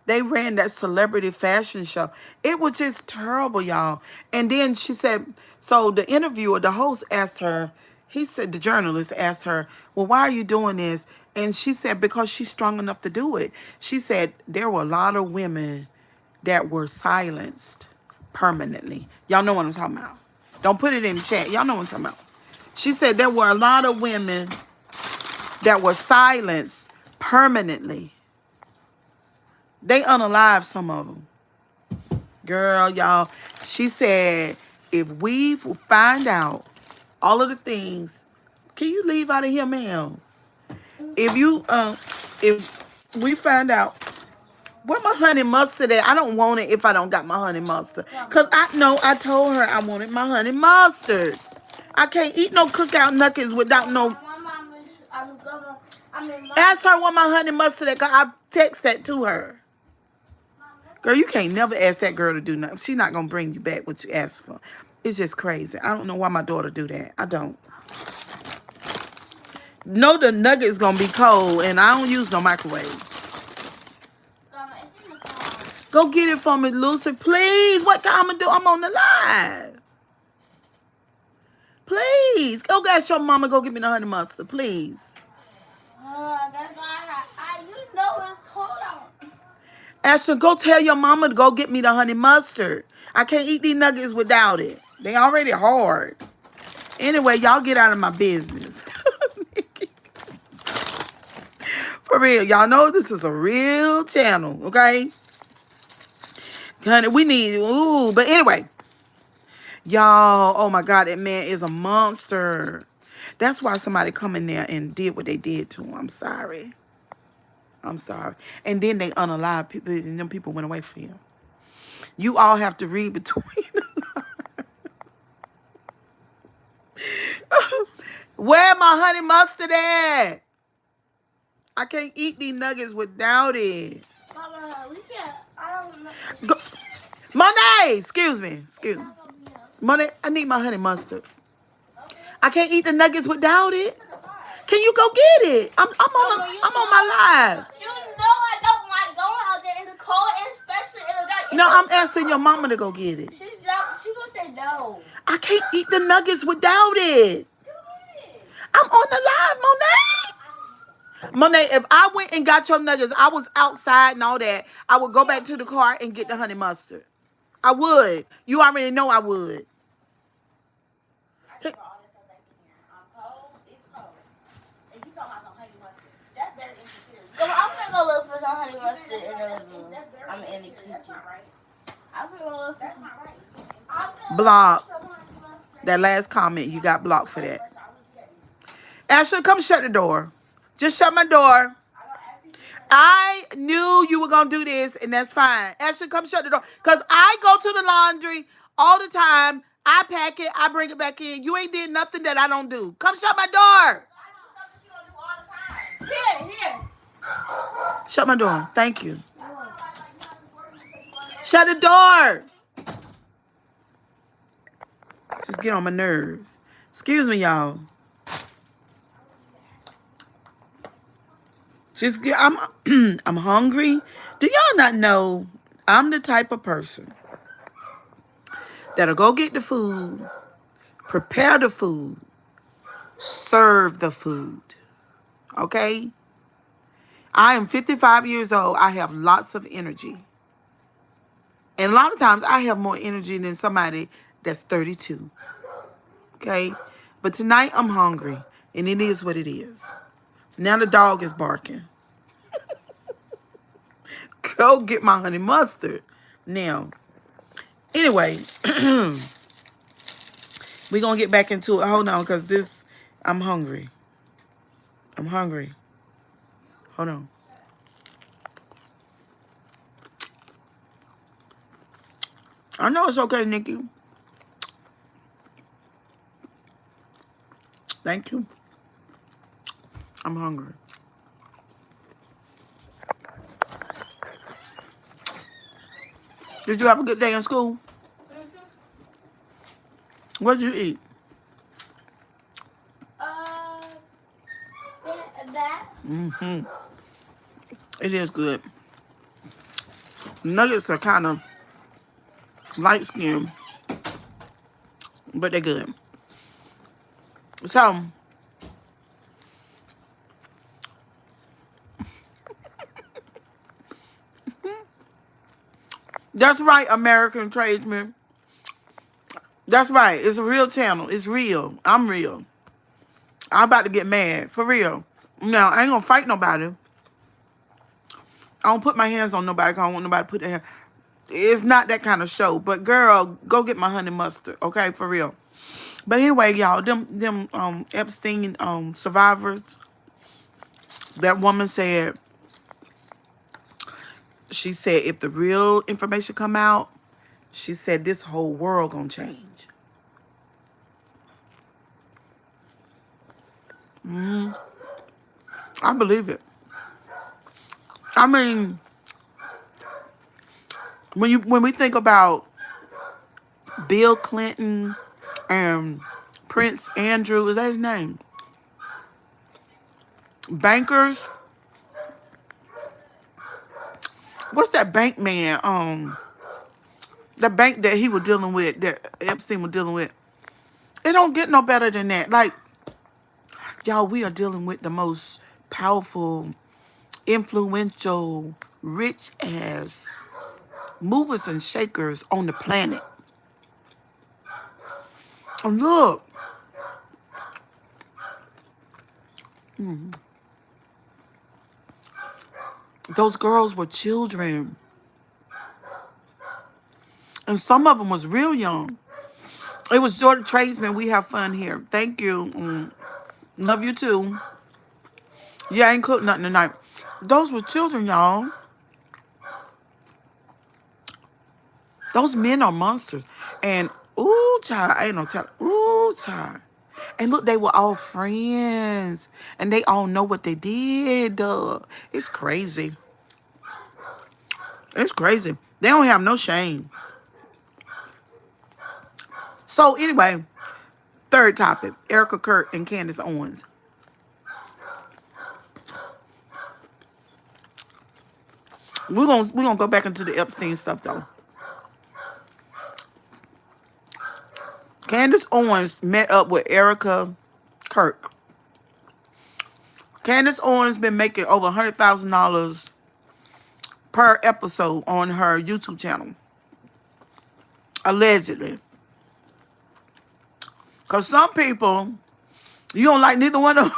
They ran that celebrity fashion show. It was just terrible, y'all. And then she said, so the interviewer, the host asked her, he said, the journalist asked her, well, why are you doing this? And she said, because she's strong enough to do it. She said, there were a lot of women that were silenced permanently. Y'all know what I'm talking about. Don't put it in the chat. Y'all know what I'm talking about. She said there were a lot of women that were silenced permanently. They unalived some of them. Girl, y'all, she said, if we find out all of the things, can you leave out of here, ma'am? If we find out, where my honey mustard at? I don't want it if I don't got my honey mustard. Because I know I told her I wanted my honey mustard. I can't eat no cookout nuggets without no. Ask her what my honey mustard at, because I text that to her. Girl, you can't never ask that girl to do nothing. She's not going to bring you back what you asked for. It's just crazy. I don't know why my daughter do that. I don't. No, the nugget's going to be cold, and I don't use no microwave. Go get it for me, Lucy. Please. What can I'm going to do? I'm on the live. Please. Go ask your mama, go get me the honey mustard. Please. That's why you know it's cold out. Ashley, go tell your mama to go get me the honey mustard. I can't eat these nuggets without it. They already hard. Anyway, y'all get out of my business. For real. Y'all know this is a real channel, okay? Honey, we need, but anyway. Y'all, oh my God, that man is a monster. That's why somebody come in there and did what they did to him. I'm sorry. And then they unalived people, and them people went away from him. You all have to read between the lines. Where my honey mustard at? I can't eat these nuggets without it. Mama, we can't. I don't know. Go, Monet, excuse me. Monet, I need my honey mustard. I can't eat the nuggets without it. Can you go get it? I'm on my live. You know I don't like going out there in the cold, especially in the dark. No, I'm asking your mama to go get it. She gonna say no. I can't eat the nuggets without it. Do it. I'm on the live, Monet. Monet, if I went and got your nuggets, I was outside and all that, I would go back to the car and get the honey mustard. I would. You already know I would. So I'm gonna go look for some honey mustard in the living room. I'm in the kitchen. I'm gonna go look for some. Block. That last comment, you got blocked for that. Ashley, come shut the door. Just shut my door. I knew you were gonna do this, and that's fine. Ashley, come shut the door. Cause I go to the laundry all the time. I pack it, I bring it back in. You ain't did nothing that I don't do. Come shut my door. Here. Shut my door. Thank you. Shut the door. Just get on my nerves. Excuse me, y'all. Just get. I'm. I'm hungry. Do y'all not know I'm the type of person that'll go get the food, prepare the food, serve the food. Okay? I am 55 years old. I have lots of energy. And a lot of times I have more energy than somebody that's 32. Okay? But tonight I'm hungry. And it is what it is. Now the dog is barking. Go get my honey mustard. Now, anyway, we're going to get back into it. Hold on, because I'm hungry. I'm hungry. Hold on. I know it's okay, Nikki. Thank you. I'm hungry. Did you have a good day in school? What did you eat? That. It is good. Nuggets are kind of light skinned, but they're good. So, that's right, American tradesman. That's right. It's a real channel. It's real. I'm real. I'm about to get mad. For real. Now, I ain't gonna fight nobody. I don't put my hands on nobody 'cause I don't want nobody to put their hand. It's not that kind of show. But girl, go get my honey mustard. Okay, for real. But anyway, y'all, them Epstein survivors, that woman said, she said if the real information come out, she said this whole world gonna change. I believe it. I mean, when we think about Bill Clinton and Prince Andrew, is that his name? Bankers. What's that bank man? The bank that he was dealing with, that Epstein was dealing with. It don't get no better than that. Like, y'all, we are dealing with the most powerful, influential, rich ass movers and shakers on the planet. And look, those girls were children. And some of them was real young. It was Jordan Tradesman. We have fun here. Thank you. Love you too. Yeah, I ain't cooked nothing tonight. Those were children, y'all. Those men are monsters. And, ooh, child, I ain't no tell. Ooh, child. And look, they were all friends. And they all know what they did. It's crazy. It's crazy. They don't have no shame. So, anyway, third topic. Erica Kurt and Candace Owens. We're gonna go back into the Epstein stuff, though. Candace Owens met up with Erica Kirk. Candace Owens been making over $100,000 per episode on her YouTube channel. Allegedly. Because some people, you don't like neither one of them.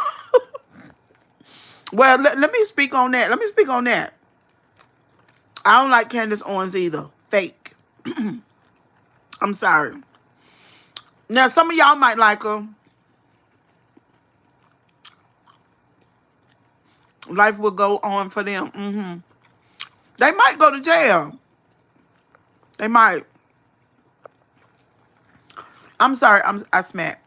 Well, let me speak on that. I don't like Candace Owens either. Fake. I'm sorry. Now, some of y'all might like her. Life will go on for them. They might go to jail. They might. I'm sorry. I smacked.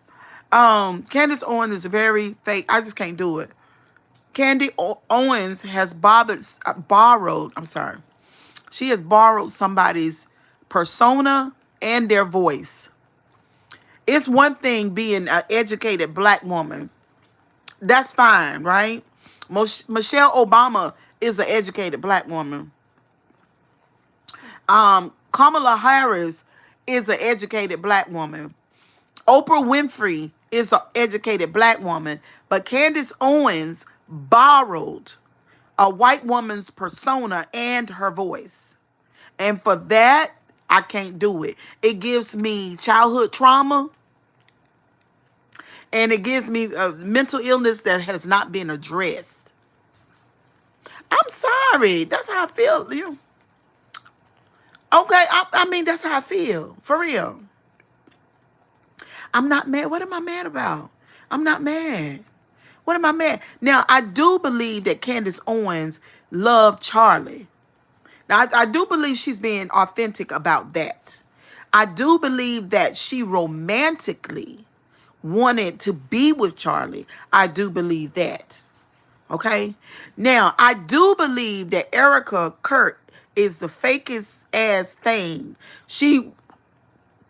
Candace Owens is very fake. I just can't do it. Owens has borrowed. I'm sorry. She has borrowed somebody's persona and their voice. It's one thing being an educated black woman. That's fine, right? Michelle Obama is an educated black woman. Kamala Harris is an educated black woman. Oprah Winfrey is an educated black woman. But Candace Owens borrowed a white woman's persona and her voice. And for that, I can't do it. It gives me childhood trauma, and it gives me a mental illness that has not been addressed. I'm sorry. That's how I feel. Okay, I mean, that's how I feel. For real. I'm not mad. What am I mad about? I'm not mad. What am I mad? Now, I do believe that Candace Owens loved Charlie. Now, I do believe she's being authentic about that. I do believe that she romantically wanted to be with Charlie. I do believe that. Okay? Now, I do believe that Erica Kurt is the fakest ass thing. She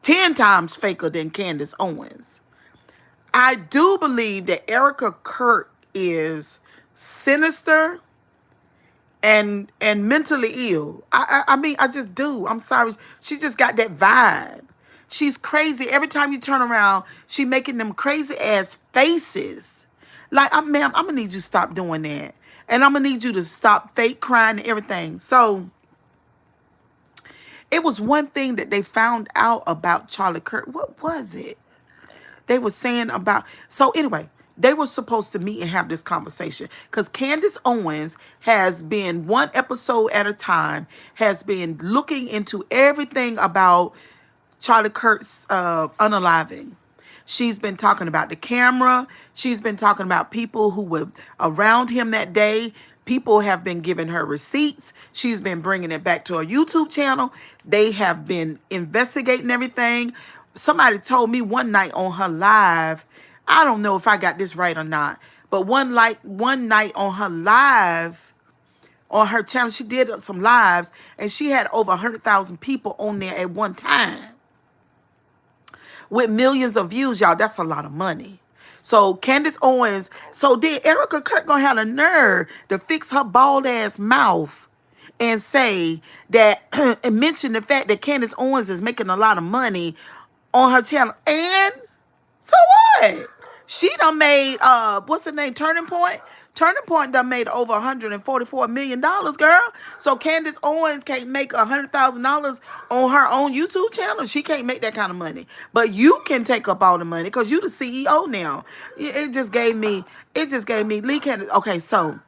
10 times faker than Candace Owens. I do believe that Erica Kurt is sinister and mentally ill. I mean, I just do. I'm sorry. She just got that vibe. She's crazy. Every time you turn around, she making them crazy ass faces. Like, ma'am, I'm gonna need you to stop doing that. And I'm gonna need you to stop fake crying and everything. So it was one thing that they found out about Charlie Kirk. What was it? They were saying about, so anyway, they were supposed to meet and have this conversation because Candace Owens has been one episode at a time, has been looking into everything about Charlie Kirk's unaliving. She's been talking about the camera. She's been talking about people who were around him that day. People have been giving her receipts. She's been bringing it back to her YouTube channel. They have been investigating everything. Somebody told me one night on her live, I don't know if I got this right or not, but one night on her live, on her channel, she did some lives, and she had over 100,000 people on there at one time with millions of views, y'all. That's a lot of money. So Candace Owens, so then Erica Kirk gonna have the nerve to fix her bald ass mouth and say that and mention the fact that Candace Owens is making a lot of money on her channel. And so what? She done made what's the name? Turning Point. Turning Point done made over $144 million, girl. So Candace Owens can't make $100,000 on her own YouTube channel. She can't make that kind of money. But you can take up all the money because you the CEO now. It just gave me Lee Candace. Okay, so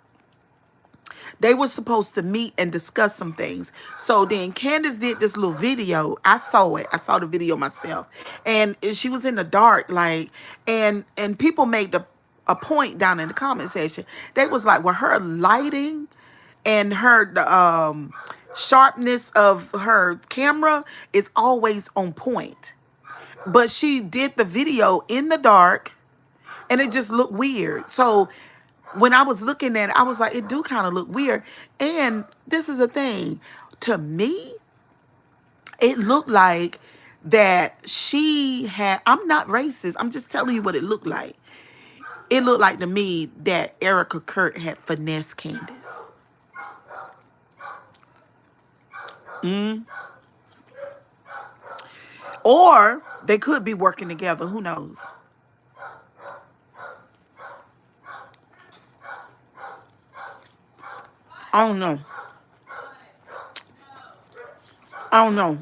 they were supposed to meet and discuss some things. So then Candace did this little video. I saw it. I saw the video myself. And she was in the dark, like, and people made a point down in the comment section. They was like, well, her lighting and her sharpness of her camera is always on point. But she did the video in the dark and it just looked weird. So when I was looking at it, I was like, it do kind of look weird. And this is the thing. To me, it looked like that she had, I'm not racist. I'm just telling you what it looked like. It looked like to me that Erica Kurt had finessed Candace. Or they could be working together. Who knows? I don't know. I don't know.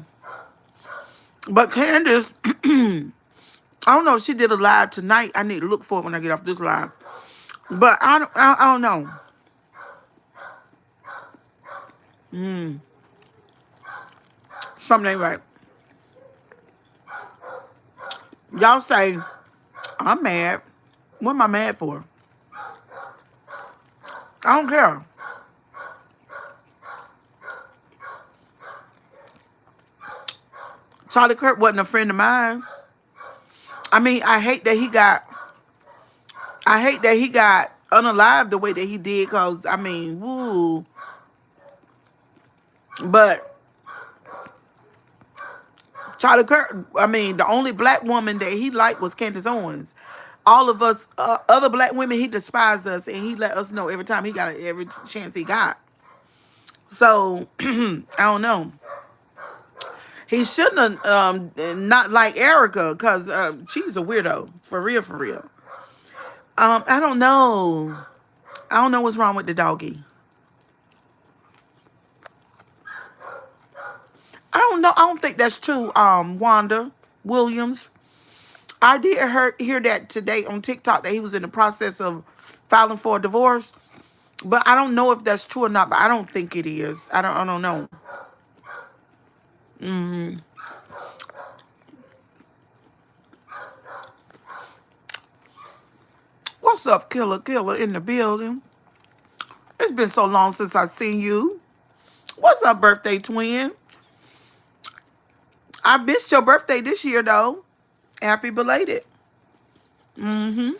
But Candace, I don't know if she did a live tonight. I need to look for it when I get off this live. But I don't know. Something ain't right. Y'all say, I'm mad. What am I mad for? I don't care. Charlie Kirk wasn't a friend of mine. I mean, I hate that he got unalived the way that he did, cause I mean, woo. But Charlie Kirk, I mean, the only black woman that he liked was Candace Owens. All of us, other black women, he despised us, and he let us know every time he got every chance he got. So I don't know. He shouldn't have not like Erica, cause she's a weirdo for real, for real. I don't know. I don't know what's wrong with the doggy. I don't know. I don't think that's true. Wanda Williams. I did hear that today on TikTok that he was in the process of filing for a divorce, but I don't know if that's true or not. But I don't think it is. I don't know. Hmm. What's up, Killer? Killer in the building. It's been so long since I seen you. What's up, birthday twin? I missed your birthday this year though. Happy belated. Mm-hmm.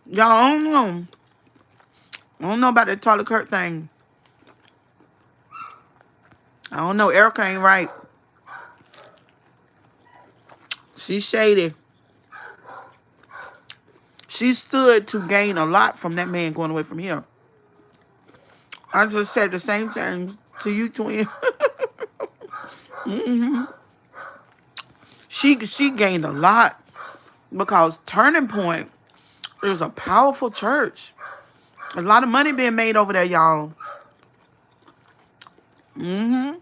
Y'all, I don't know. I don't know about that Charlie Kirk thing. I don't know. Erica ain't right. She's shady. She stood to gain a lot from that man going away from here. I just said the same thing to you, twin. Hmm. She gained a lot because Turning Point is a powerful church. A lot of money being made over there, y'all. Hmm.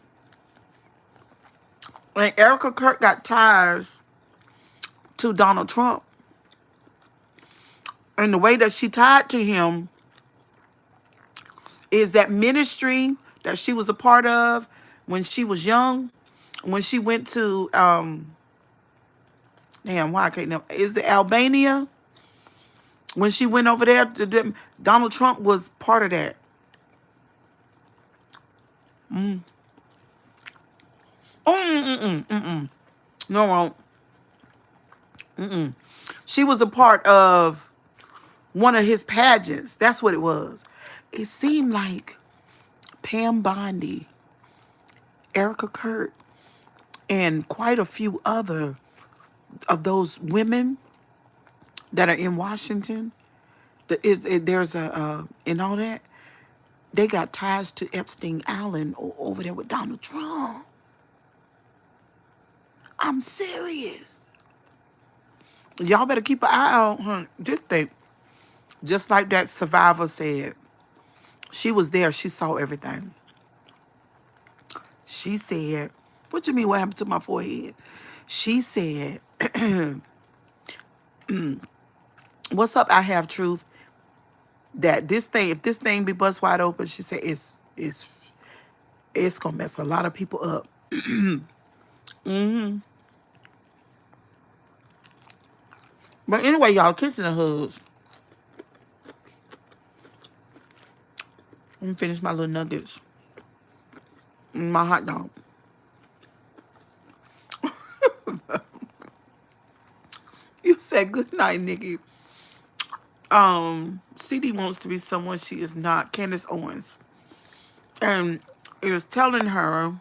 And Erica Kirk got ties to Donald Trump. And the way that she tied to him is that ministry that she was a part of when she was young, when she went to damn, why I can't know, is it Albania? When she went over there to Donald Trump was part of that. Mm. Oh, no, won't. Mm-mm. She was a part of one of his pageants. That's what it was. It seemed like Pam Bondi, Erica Kurt, and quite a few other of those women that are in Washington. There's a and all that. They got ties to Epstein Island over there with Donald Trump. I'm serious. Y'all better keep an eye out, huh? Just think, just like that survivor said, she was there. She saw everything. She said, "What you mean? What happened to my forehead?" She said, "What's up? I have truth. That this thing, if this thing be bust wide open," she said, it's gonna mess a lot of people up." Hmm. But anyway, y'all, kissing and hugs. Let me finish my little nuggets. And my hot dog. You said good night, Nikki. CD wants to be someone she is not. Candace Owens. And it is telling her,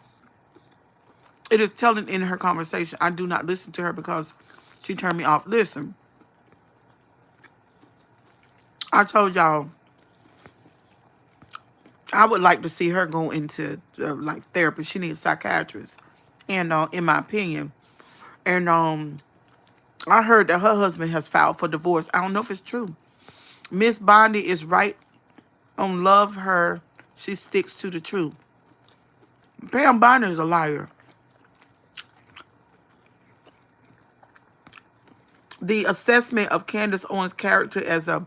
it is telling in her conversation, I do not listen to her because she turned me off. Listen, I told y'all, I would like to see her go into like therapy. She needs a psychiatrist. And in my opinion. And I heard that her husband has filed for divorce. I don't know if it's true. Miss Bondi is right on love her. She sticks to the truth. Pam Bondi is a liar. The assessment of Candace Owens' character as a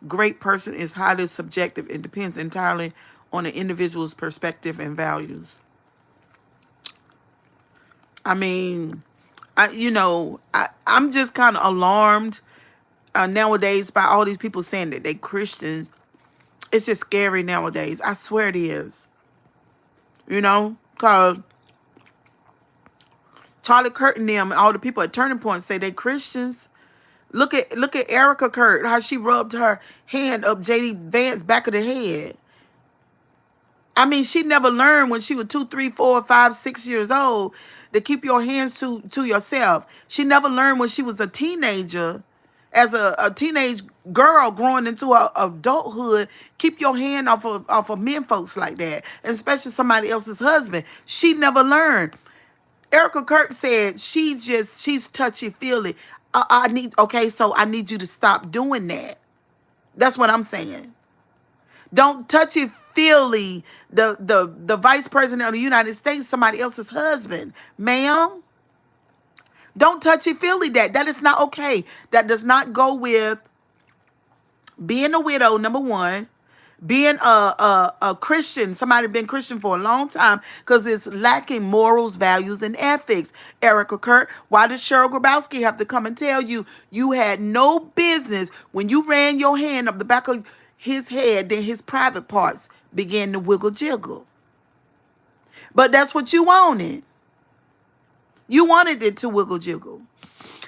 great person is highly subjective and depends entirely on an individual's perspective and values. I mean, I'm just kind of alarmed nowadays by all these people saying that they Christians. It's just scary nowadays. I swear it is. You know, because Charlie Kirk and them, all the people at Turning Point say they Christians. Look at Erica Kurt, how she rubbed her hand up JD Vance back of the head. I mean, she never learned when she was 2, 3, 4, 5, 6 years old to keep your hands to yourself. She never learned when she was a teenager, as a teenage girl growing into adulthood, keep your hand off of men folks like that, and especially somebody else's husband. She never learned. Erica Kirk said she's touchy feely. So I need you to stop doing that. That's what I'm saying. Don't touchy feely the vice president of the United States, somebody else's husband, ma'am. Don't touchy feely that. That is not okay. That does not go with being a widow, number one. Being a Christian, somebody been Christian for a long time, because it's lacking morals, values, and ethics. Erica Kurt, why does Cheryl Grabowski have to come and tell you you had no business when you ran your hand up the back of his head, then his private parts began to wiggle jiggle? But that's what you wanted. You wanted it to wiggle jiggle.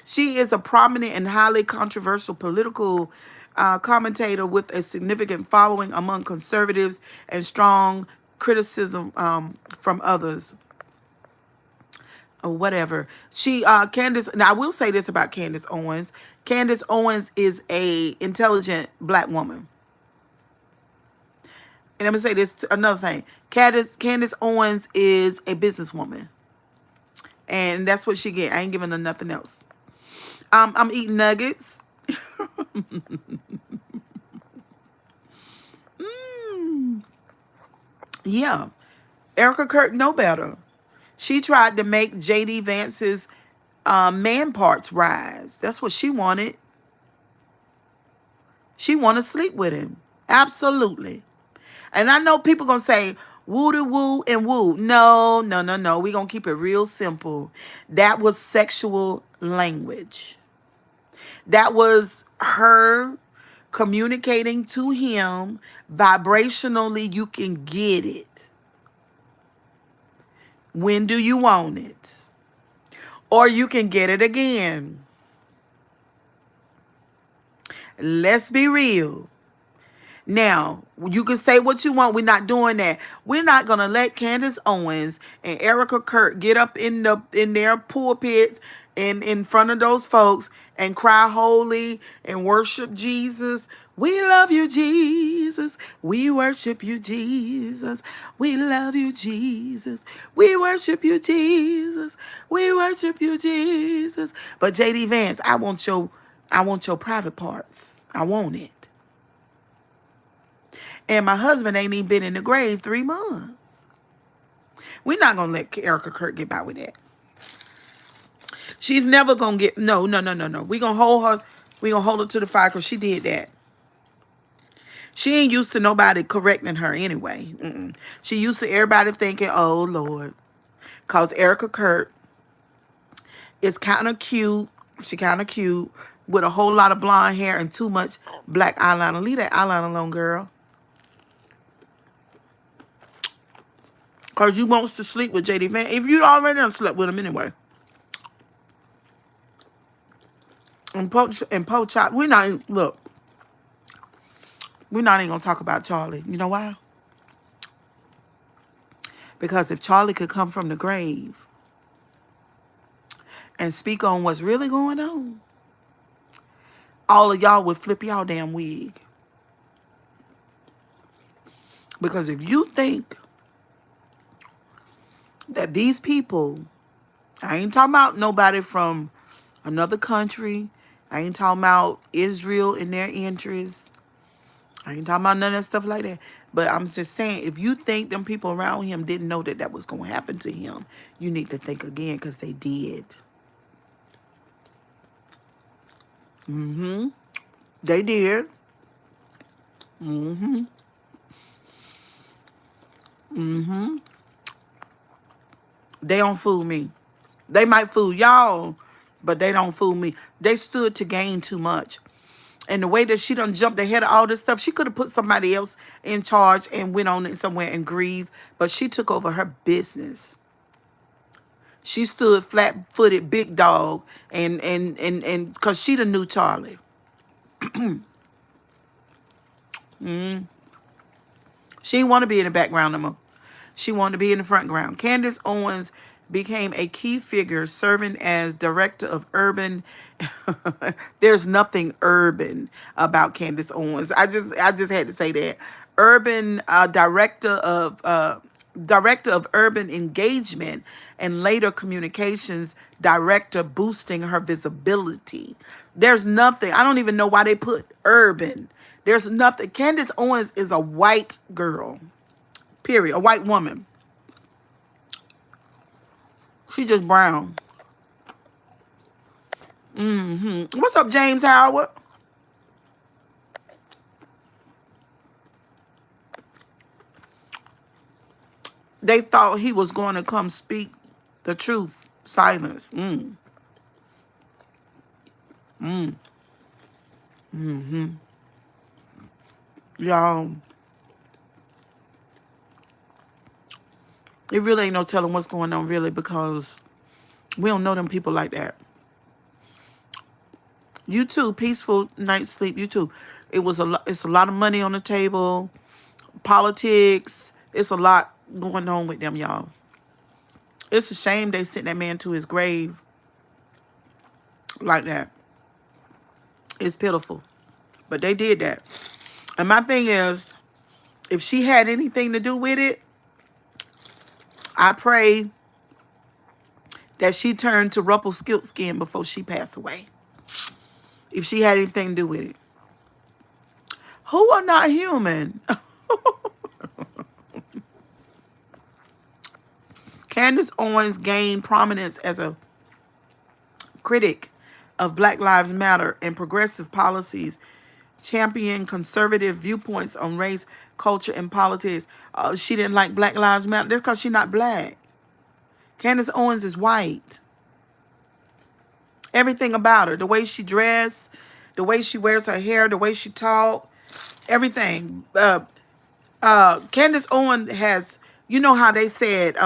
She is a prominent and highly controversial political commentator with a significant following among conservatives and strong criticism from others. Or whatever. Candace, and I will say this about Candace Owens. Candace Owens is a intelligent black woman. And I'm going to say this, another thing. Candace Owens is a businesswoman. And that's what she get. I ain't giving her nothing else. I'm eating nuggets. Yeah. Erica Kirk know better. She tried to make JD Vance's man parts rise. That's what she wanted. She want to sleep with him. Absolutely. And I know people going to say, woo to woo and woo. No. We going to keep it real simple. That was sexual language. That was her communicating to him vibrationally. You can get it. When do you want it? Or you can get it again. Let's be real. Now, you can say what you want. We're not doing that. We're not going to let Candace Owens and Erica Kurt get up in their pulpits and in front of those folks and cry holy and worship Jesus. We love you, Jesus. We worship you, Jesus. We love you, Jesus. We worship you, Jesus. We worship you, Jesus. But JD Vance, I want your private parts. I want it. And my husband ain't even been in the grave 3 months. We're not going to let Erica Kurt get by with that. She's never going to get... No. We're going to hold her. We're going to hold her to the fire because she did that. She ain't used to nobody correcting her anyway. She used to everybody thinking, oh, Lord. Because Erica Kurt is kind of cute. She kind of cute with a whole lot of blonde hair and too much black eyeliner. Leave that eyeliner alone, girl. Because you wants to sleep with JD Vance. If you already done slept with him anyway. And Po Chop, we're not even going to talk about Charlie. You know why? Because if Charlie could come from the grave and speak on what's really going on, all of y'all would flip y'all damn wig. Because if you think that these people, I ain't talking about nobody from another country, I ain't talking about Israel and their interests, I ain't talking about none of that stuff like that, but I'm just saying, if you think them people around him didn't know that that was going to happen to him, you need to think again, because they did. They did. They don't fool me. They might fool y'all, but they don't fool me. They stood to gain too much. And the way that she done jumped ahead of all this stuff, she could have put somebody else in charge and went on it somewhere and grieve. But she took over her business. She stood flat-footed, big dog, and because she the new Charlie. She didn't want to be in the background no more. She wanted to be in the front ground. Candace Owens became a key figure serving as director of urban. There's nothing urban about Candace Owens. I just had to say that. Urban director of urban engagement and later communications director, boosting her visibility. There's nothing. I don't even know why they put urban. There's nothing. Candace Owens is a white girl. Period. A white woman. She just brown. What's up, James Howard? They thought he was going to come speak the truth. Silence. Y'all, it really ain't no telling what's going on, really, because we don't know them people like that. You too, peaceful night's sleep. You too. It's a lot of money on the table. Politics. It's a lot going on with them, y'all. It's a shame they sent that man to his grave like that. It's pitiful. But they did that. And my thing is, if she had anything to do with it, I pray that she turned to Rumpelstiltskin before she passed away. If she had anything to do with it. Who are not human? Candace Owens gained prominence as a critic of Black Lives Matter and progressive policies, championed conservative viewpoints on race, culture, and politics. She didn't like Black Lives Matter. That's because she's not black. Candace Owens is white. Everything about her, the way she dressed, the way she wears her hair, the way she talk, everything. Candace Owens has, you know how they said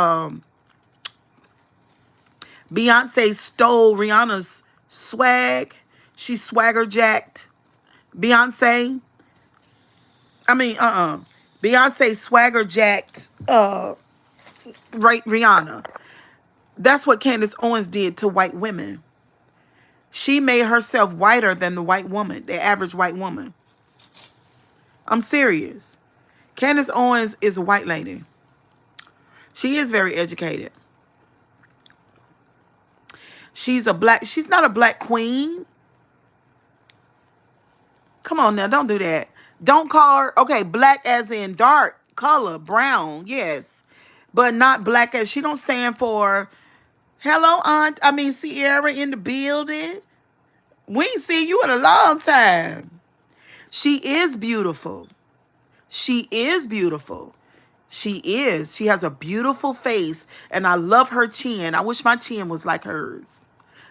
Beyonce stole Rihanna's swag. She swagger jacked Beyonce. Beyonce swagger jacked Rihanna. That's what Candace Owens did to white women. She made herself whiter than the white woman, the average white woman. I'm serious. Candace Owens is a white lady. She is very educated. She's not a black queen. Come on now, don't do that. Don't call her, okay, black as in dark color, brown, yes. But not black as, she don't stand for, hello, Sierra in the building. We ain't seen you in a long time. She is beautiful. She is beautiful. She is. She has a beautiful face, and I love her chin. I wish my chin was like hers,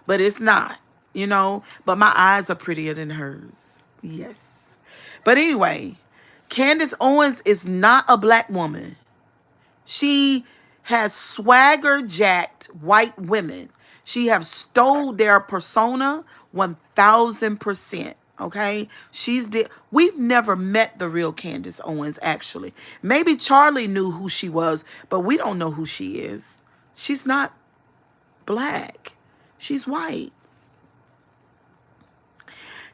but it's not, But my eyes are prettier than hers. Yes. But anyway, Candace Owens is not a black woman. She has swagger jacked white women. She have stole their persona 1000%. Okay, we've never met the real Candace Owens, actually. Maybe Charlie knew who she was, but we don't know who she is. She's not black. She's white.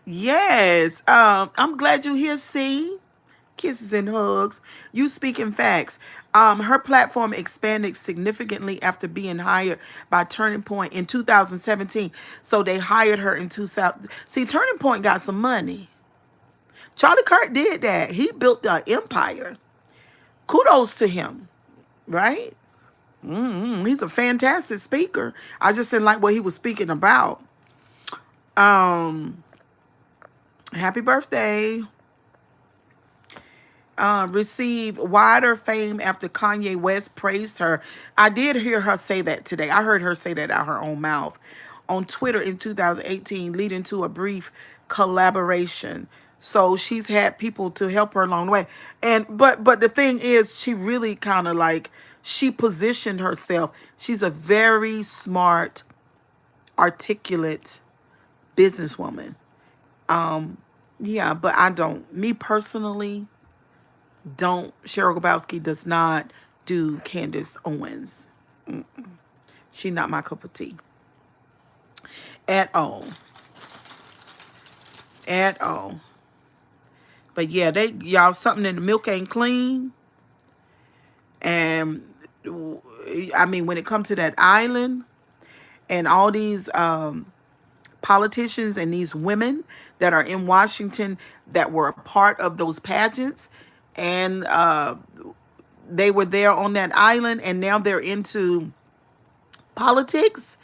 Yes. I'm glad you're here, C. Kisses and hugs. You speaking facts. Her platform expanded significantly after being hired by Turning Point in 2017. So they hired her in 2000. See, Turning Point got some money. Charlie Kirk did that. He built an empire. Kudos to him, right? He's a fantastic speaker. I just didn't like what he was speaking about. Happy birthday. Received wider fame after Kanye West praised her. I did hear her say that today. I heard her say that out her own mouth. on Twitter in 2018, leading to a brief collaboration. So she's had people to help her along the way. And but the thing is, she really kind of like, she positioned herself. She's a very smart, articulate businesswoman. Yeah, but I don't. Me personally, don't. Cheryl Grabowski does not do Candace Owens. She not my cup of tea at all, at all. But yeah, they y'all something in the milk ain't clean, and I mean when it comes to that island and all these politicians and these women that are in Washington that were a part of those pageants, and they were there on that island, and now they're into politics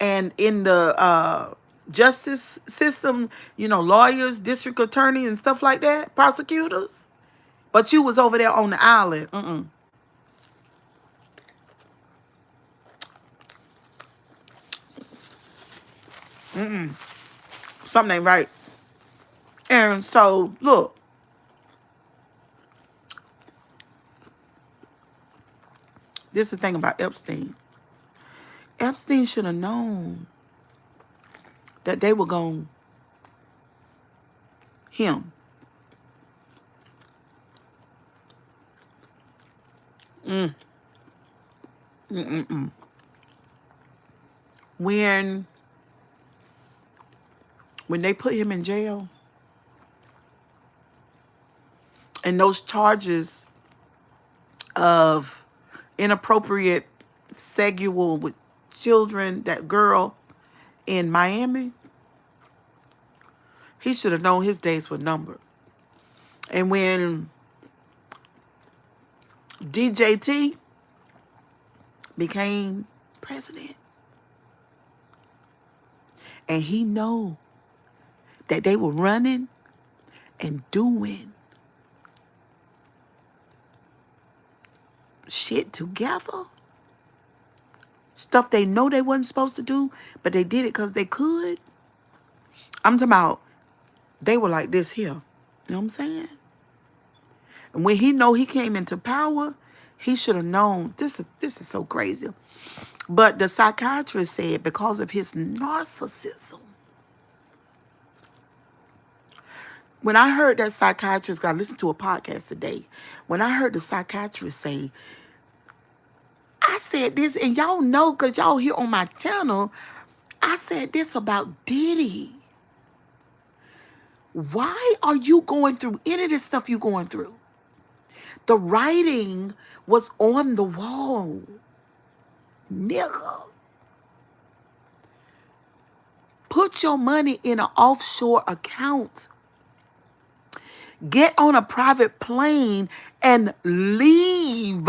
and in the justice system, you know, lawyers, district attorneys and stuff like that, prosecutors. But you was over there on the island. Something ain't right. And so, look, this is the thing about Epstein. Epstein should have known that they were going him. When they put him in jail, and those charges of inappropriate sexual with children, that girl in Miami, he should have known his days were numbered. And when DJT became president, and he know that they were running and doing shit together, stuff they know they wasn't supposed to do, but they did it because they could. I'm talking about, they were like this here. You know what I'm saying? And when he know he came into power, he should have known. This is so crazy. But the psychiatrist said because of his narcissism. When I heard that psychiatrist, I listened to a podcast today. When I heard the psychiatrist say, I said this, and y'all know because y'all here on my channel, I said this about Diddy. Why are you going through any of this stuff you going through? The writing was on the wall. Nigga. Put your money in an offshore account. Get on a private plane and leave.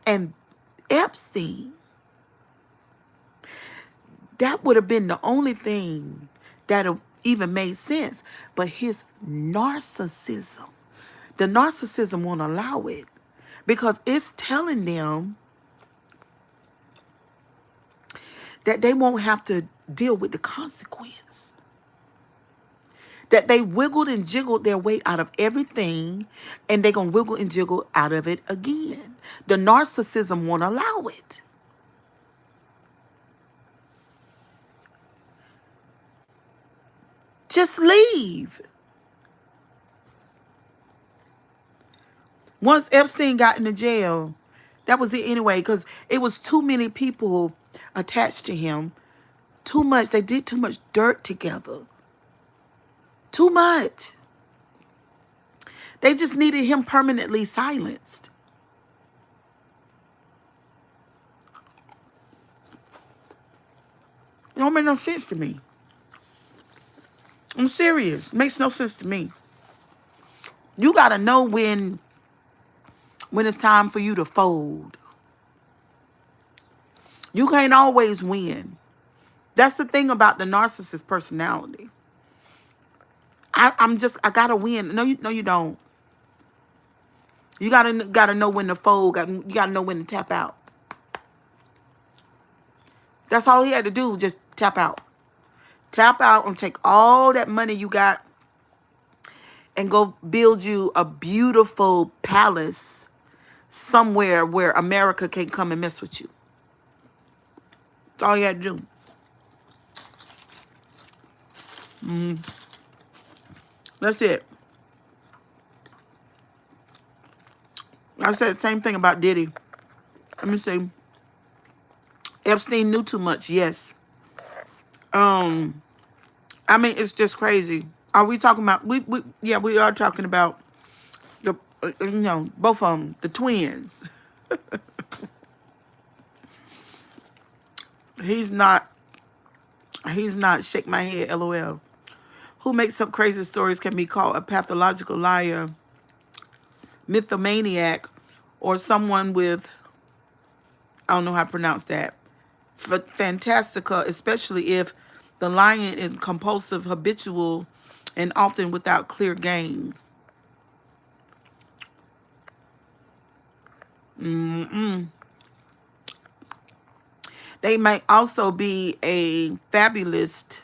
And Epstein, that would have been the only thing that even made sense. But his narcissism, the narcissism won't allow it, because it's telling them that they won't have to deal with the consequence. That they wiggled and jiggled their way out of everything, and they're going to wiggle and jiggle out of it again. The narcissism won't allow it. Just leave. Once Epstein got into jail, that was it anyway, because it was too many people attached to him. Too much. They did too much dirt together. Too much. They just needed him permanently silenced. It don't make no sense to me. I'm serious. It makes no sense to me. You got to know when it's time for you to fold. You can't always win. That's the thing about the narcissist personality. I gotta win. No, you don't. You gotta know when to fold. You gotta know when to tap out. That's all he had to do, just tap out. Tap out and take all that money you got and go build you a beautiful palace somewhere where America can't come and mess with you. That's all you had to do. That's it. I said the same thing about Diddy. Let me see. Epstein knew too much. Yes. Um. I mean, it's just crazy. Are we talking about? We yeah, we are talking about the both of them, the twins. He's not. He's not. Shake my head. LOL. Who makes up crazy stories can be called a pathological liar, mythomaniac, or someone with, I don't know how to pronounce that, fantastica, especially if the lying is compulsive, habitual, and often without clear gain. They may also be a fabulist,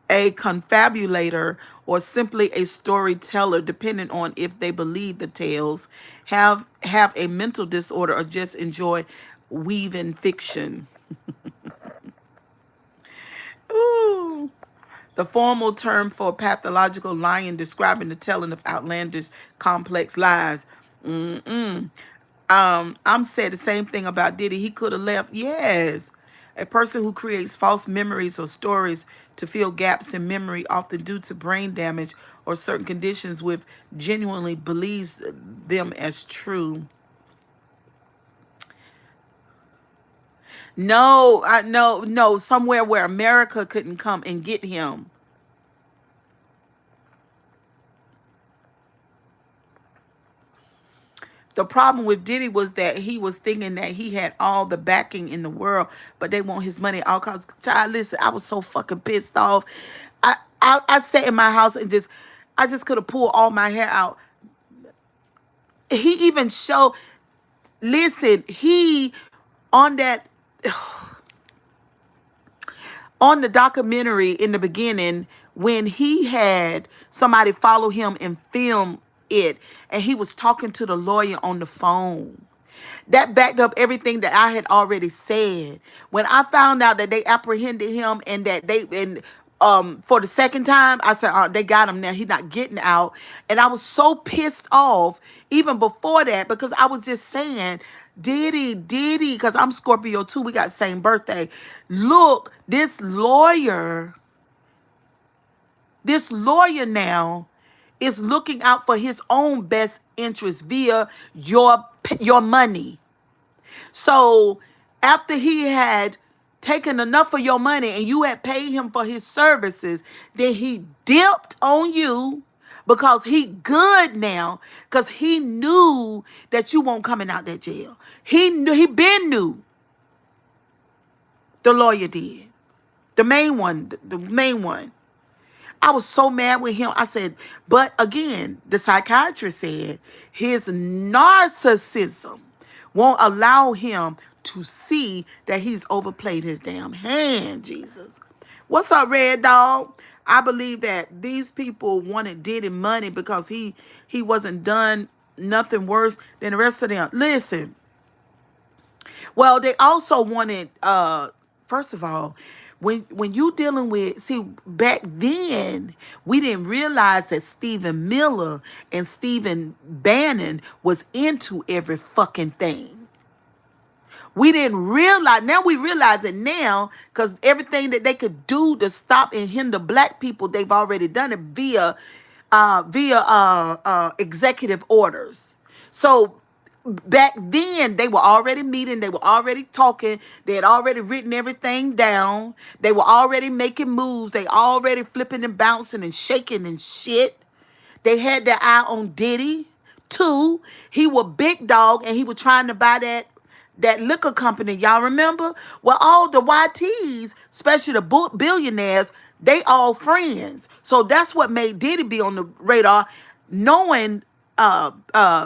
a confabulator, or simply a storyteller, depending on if they believe the tales, have a mental disorder, or just enjoy weaving fiction. Ooh. The formal term for pathological lying, describing the telling of outlandish, complex lies. I'm saying the same thing about Diddy. He could have left. Yes. A person who creates false memories or stories to fill gaps in memory, often due to brain damage or certain conditions, with genuinely believes them as true. No, I no, somewhere where America couldn't come and get him. The problem with Diddy was that he was thinking that he had all the backing in the world, but they want his money at all costs. Child, listen, I was so fucking pissed off. I sat in my house and I just could have pulled all my hair out. He even showed, listen, he on that on the documentary in the beginning, when he had somebody follow him and film it, and he was talking to the lawyer on the phone. That backed up everything that I had already said. When I found out that they apprehended him and that they for the second time, I said, oh, they got him now. He's not getting out. And I was so pissed off even before that, because I was just saying, Diddy, because I'm Scorpio too. We got the same birthday. Look, this lawyer now is looking out for his own best interest via your money. So after he had taken enough of your money and you had paid him for his services, then he dipped on you because he good now, because he knew that you won't coming out that jail. He been knew. The lawyer did. The main one, the main one. I was so mad with him. I said, but again, the psychiatrist said his narcissism won't allow him to see that he's overplayed his damn hand, Jesus. What's up, Red Dog? I believe that these people wanted Diddy money because he wasn't done nothing worse than the rest of them. Listen, well, they also wanted, first of all, when you dealing with, see, back then, we didn't realize that Stephen Miller and Stephen Bannon was into every fucking thing. We didn't realize, now we realize it now, because everything that they could do to stop and hinder black people, they've already done it via executive orders. So back then, they were already meeting, they were already talking, they had already written everything down, they were already making moves, they already flipping and bouncing and shaking and shit. They had their eye on Diddy. Two, he was big dog and he was trying to buy that liquor company. Y'all remember? Well, all the YTs, especially the billionaires, they all friends. So that's what made Diddy be on the radar, knowing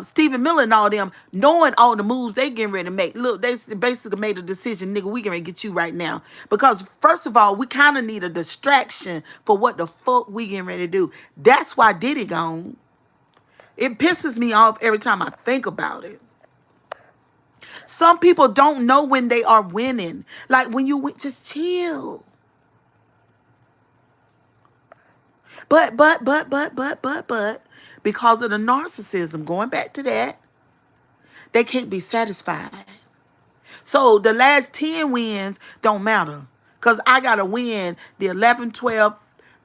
Stephen Miller and all them, knowing all the moves they getting ready to make. Look, they basically made a decision, nigga, we gonna get you right now. Because first of all, we kind of need a distraction for what the fuck we getting ready to do. That's why Diddy gone. It pisses me off every time I think about it. Some people don't know when they are winning. Like when you win, just chill. But, because of the narcissism, going back to that, they can't be satisfied. So the last 10 wins don't matter. Because I got to win the 11, 12,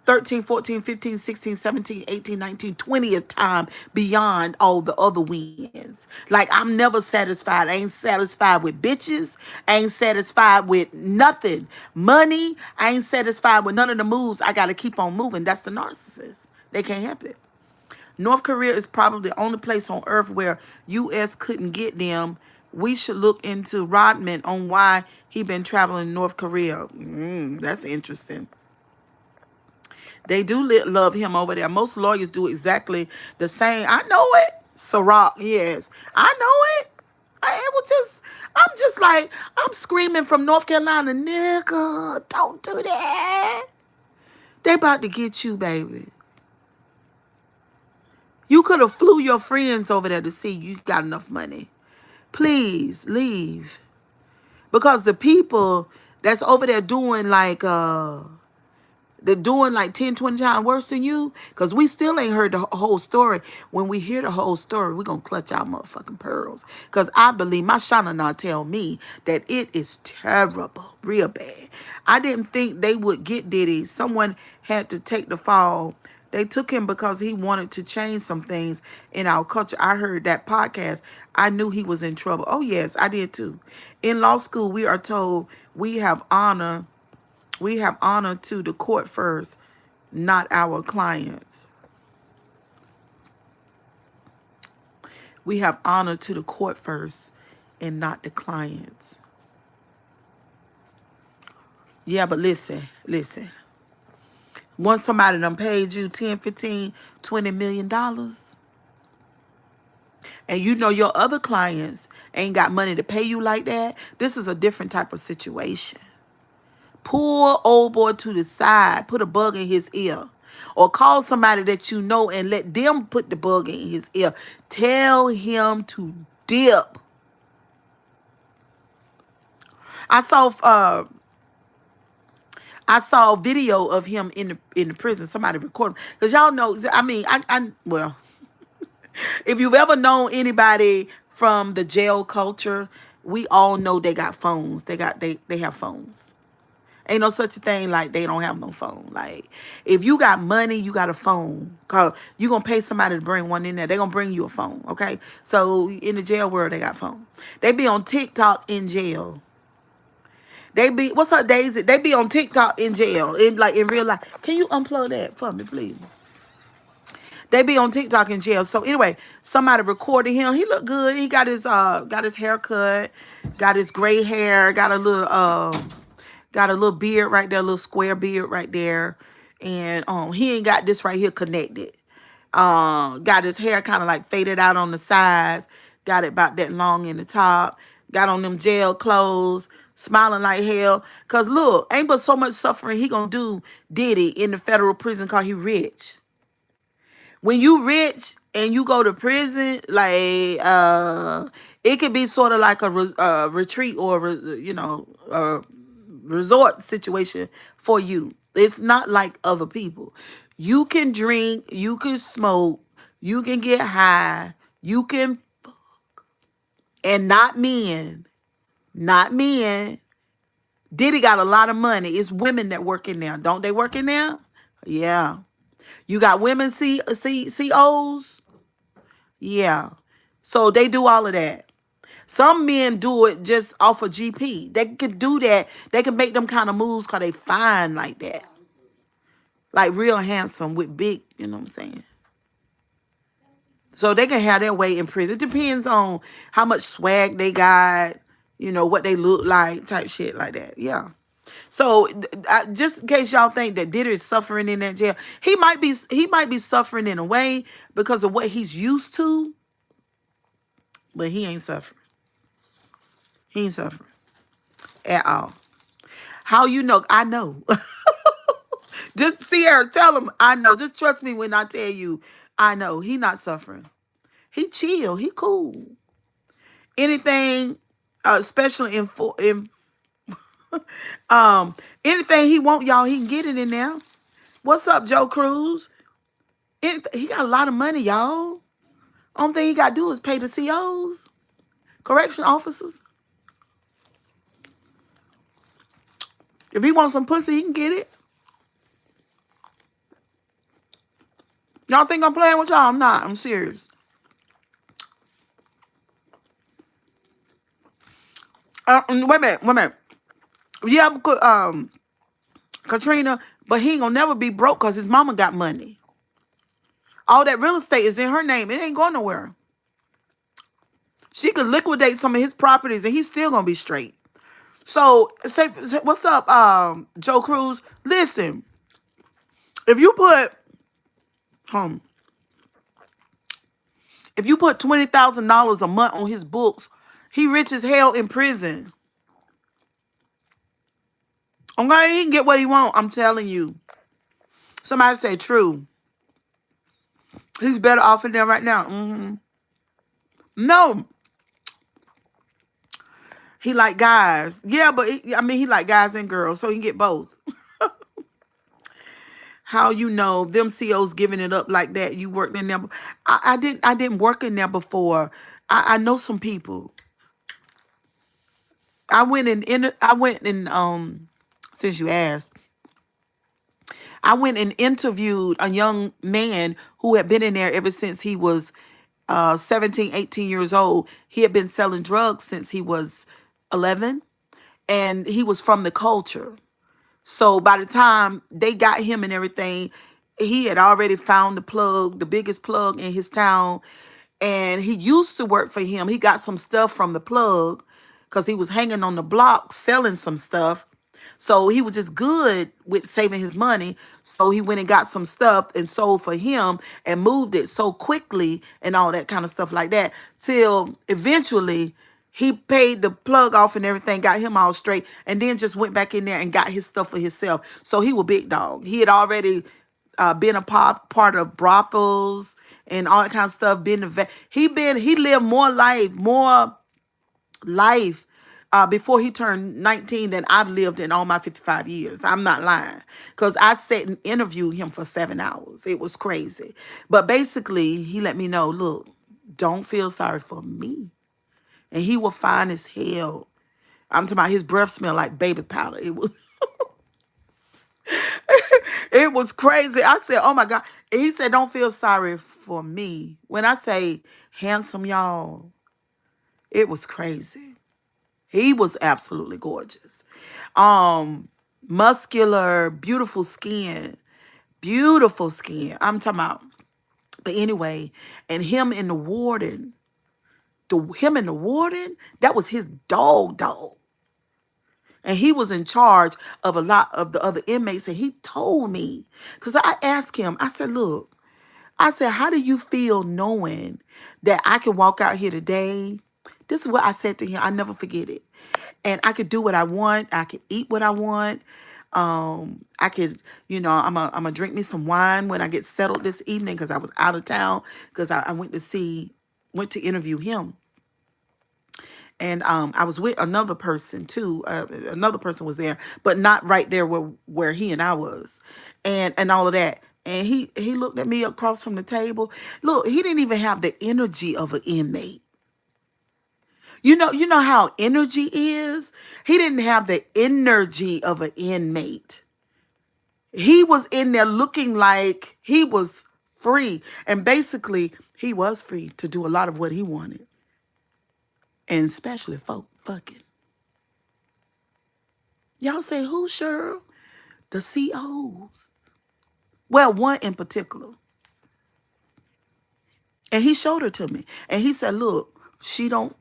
13, 14, 15, 16, 17, 18, 19, 20th time beyond all the other wins. Like, I'm never satisfied. I ain't satisfied with bitches. I ain't satisfied with nothing. Money. I ain't satisfied with none of the moves. I got to keep on moving. That's the narcissist. They can't help it. North Korea is probably the only place on earth where U.S. couldn't get them. We should look into Rodman on why he been traveling to North Korea. That's interesting. They do love him over there. Most lawyers do exactly the same. I know it. Ciroc, yes. I know it. I'm just like, I'm screaming from North Carolina, nigga, don't do that. They about to get you, baby. You could have flew your friends over there to see you got enough money. Please leave. Because the people that's over there doing like they're doing like 10, 20 times worse than you. Because we still ain't heard the whole story. When we hear the whole story, we're going to clutch our motherfucking pearls. Because I believe, my Shana tell me that it is terrible, real bad. I didn't think they would get Diddy. Someone had to take the fall. They took him because he wanted to change some things in our culture. I heard that podcast. I knew he was in trouble. Oh, yes, I did too. In law school, we are told we have honor. We have honor to the court first, not our clients. We have honor to the court first and not the clients. Yeah, but listen. Once somebody done paid you 10, 15, 20 million dollars, and you know your other clients ain't got money to pay you like that, this is a different type of situation. Pull old boy to the side, put a bug in his ear. Or call somebody that you know and let them put the bug in his ear. Tell him to dip. I saw a video of him in the prison. Somebody recorded him. Because y'all know, I mean, well, if you've ever known anybody from the jail culture, we all know they got phones. They have phones. Ain't no such a thing like they don't have no phone. Like, if you got money, you got a phone. Cause you gonna pay somebody to bring one in there. They gonna bring you a phone, okay? So in the jail world, they got phone. They be on TikTok in jail. What's up, Daisy? They be on TikTok in jail. In real life. Can you unplug that for me, please? They be on TikTok in jail. So anyway, somebody recorded him. He looked good. He got his haircut, got his gray hair, got a little beard right there, a little square beard right there. And he ain't got this right here connected. Got his hair kind of like faded out on the sides. Got it about that long in the top. Got on them jail clothes. Smiling like hell. Because look, ain't but so much suffering he gonna do Diddy in the federal prison because he rich. When you rich and you go to prison, like, it could be sort of like a retreat or, a resort situation for you. It's not like other people. You can drink, you can smoke, you can get high, you can, and not men. Not men. Diddy got a lot of money. It's women that work in there. Don't they work in there? Yeah. You got women COs? Yeah. So they do all of that. Some men do it just off of GP. They could do that. They can make them kind of moves because they fine like that. Like real handsome with big, you know what I'm saying? So they can have their way in prison. It depends on how much swag they got, what they look like, type shit like that. Yeah. So just in case y'all think that Diddy is suffering in that jail, he might be suffering in a way because of what he's used to, but he ain't suffering. He ain't suffering at all. How you know? I know. Just Sierra, tell him I know. Just trust me when I tell you I know. He not suffering. He chill. He cool. Anything, especially in um anything he want, y'all, he can get it in there. What's up, Joe Cruz? He got a lot of money, y'all. Only thing he got to do is pay the COs, correction officers. If he wants some pussy, he can get it. Y'all think I'm playing with y'all? I'm not. I'm serious. Wait a minute. Wait a minute. Yeah, Katrina, but he ain't gonna never be broke because his mama got money. All that real estate is in her name. It ain't going nowhere. She could liquidate some of his properties and he's still gonna be straight. So say what's up, Joe Cruz? Listen, if you put um if you put $20,000 a month on his books, he rich as hell in prison. Okay, he can get what he want. I'm telling you. Somebody say true. He's better off in there right now. No, he like guys. Yeah, but I mean, he like guys and girls, so he can get both. How you know them COs giving it up like that? You worked in there. I didn't work in there before. I know some people. Since you asked, I went and interviewed a young man who had been in there ever since he was 17, 18 years old. He had been selling drugs since he was 11, and he was from the culture. So by the time they got him and everything, he had already found the plug, the biggest plug in his town. And he used to work for him. He got some stuff from the plug because he was hanging on the block selling some stuff. So he was just good with saving his money. So he went and got some stuff and sold for him and moved it so quickly and all that kind of stuff like that. Till eventually he paid the plug off and everything, got him all straight, and then just went back in there and got his stuff for himself. So he was big dog. He had already been a part of brothels and all that kind of stuff. He lived more life before he turned 19 than I've lived in all my 55 years. I'm not lying. Because I sat and interviewed him for 7 hours. It was crazy. But basically, he let me know, look, don't feel sorry for me. And he was fine as hell. I'm talking about his breath smelled like baby powder. It was crazy. I said, oh my God. And he said, don't feel sorry for me. When I say handsome, y'all, it was crazy. He was absolutely gorgeous. Um, Muscular, beautiful skin. Beautiful skin. I'm talking about. But anyway, and him and the warden, that was his dog. And he was in charge of a lot of the other inmates. And he told me, because I asked him, I said, look, I said, how do you feel knowing that I can walk out here today? This is what I said to him. I never forget it. And I could do what I want. I could eat what I want. I could, I'm a drink me some wine when I get settled this evening because I was out of town because I went to interview him. And I was with another person too. Another person was there, but not right there where he and I was, and all of that. And he looked at me across from the table. Look, he didn't even have the energy of an inmate. You know how energy is? He didn't have the energy of an inmate. He was in there looking like he was free. And basically, he was free to do a lot of what he wanted. And especially fucking. Y'all say who, Cheryl? The COs. Well, one in particular. And he showed her to me. And he said, look, she don't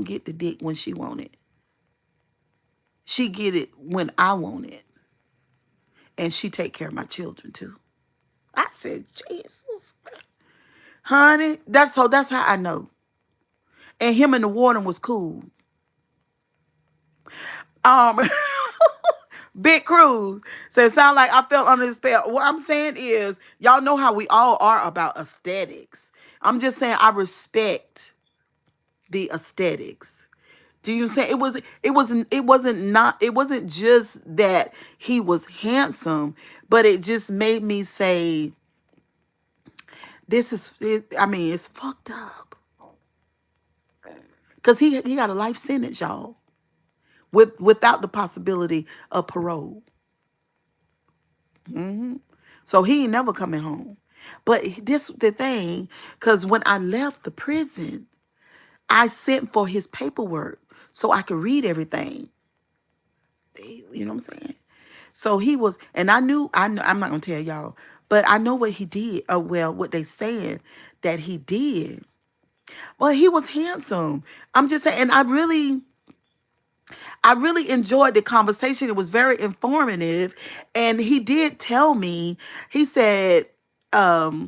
get the dick when she want it. She get it when I want it. And she take care of my children too. I said, Jesus. Honey, that's how I know. And him and the warden was cool. Um Big Cruz said, sound like I felt under the spell. What I'm saying is, y'all know how we all are about aesthetics. I'm just saying I respect the aesthetics. Do you say it wasn't just that he was handsome, but it just made me say I mean, it's fucked up. Cause he got a life sentence, y'all, without the possibility of parole. So he ain't never coming home. But this the thing, cause when I left the prison, I sent for his paperwork so I could read everything. You know what I'm saying? So he was, and I know, I'm not gonna tell y'all, but I know what he did. Well, what they saying that he did. Well, he was handsome. I'm just saying, and I really enjoyed the conversation. It was very informative, and he did tell me. He said, I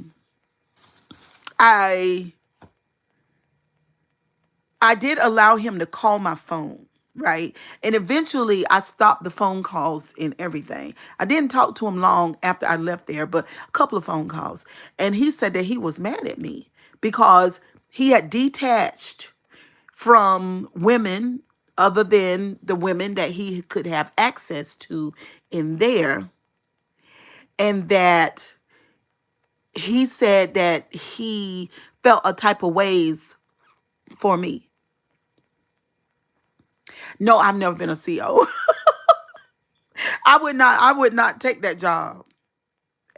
I did allow him to call my phone, right? And eventually I stopped the phone calls and everything. I didn't talk to him long after I left there, but a couple of phone calls. And he said that he was mad at me because he had detached from women other than the women that he could have access to in there. And that he said that he felt a type of ways for me. No, I've never been a CO. I would not take that job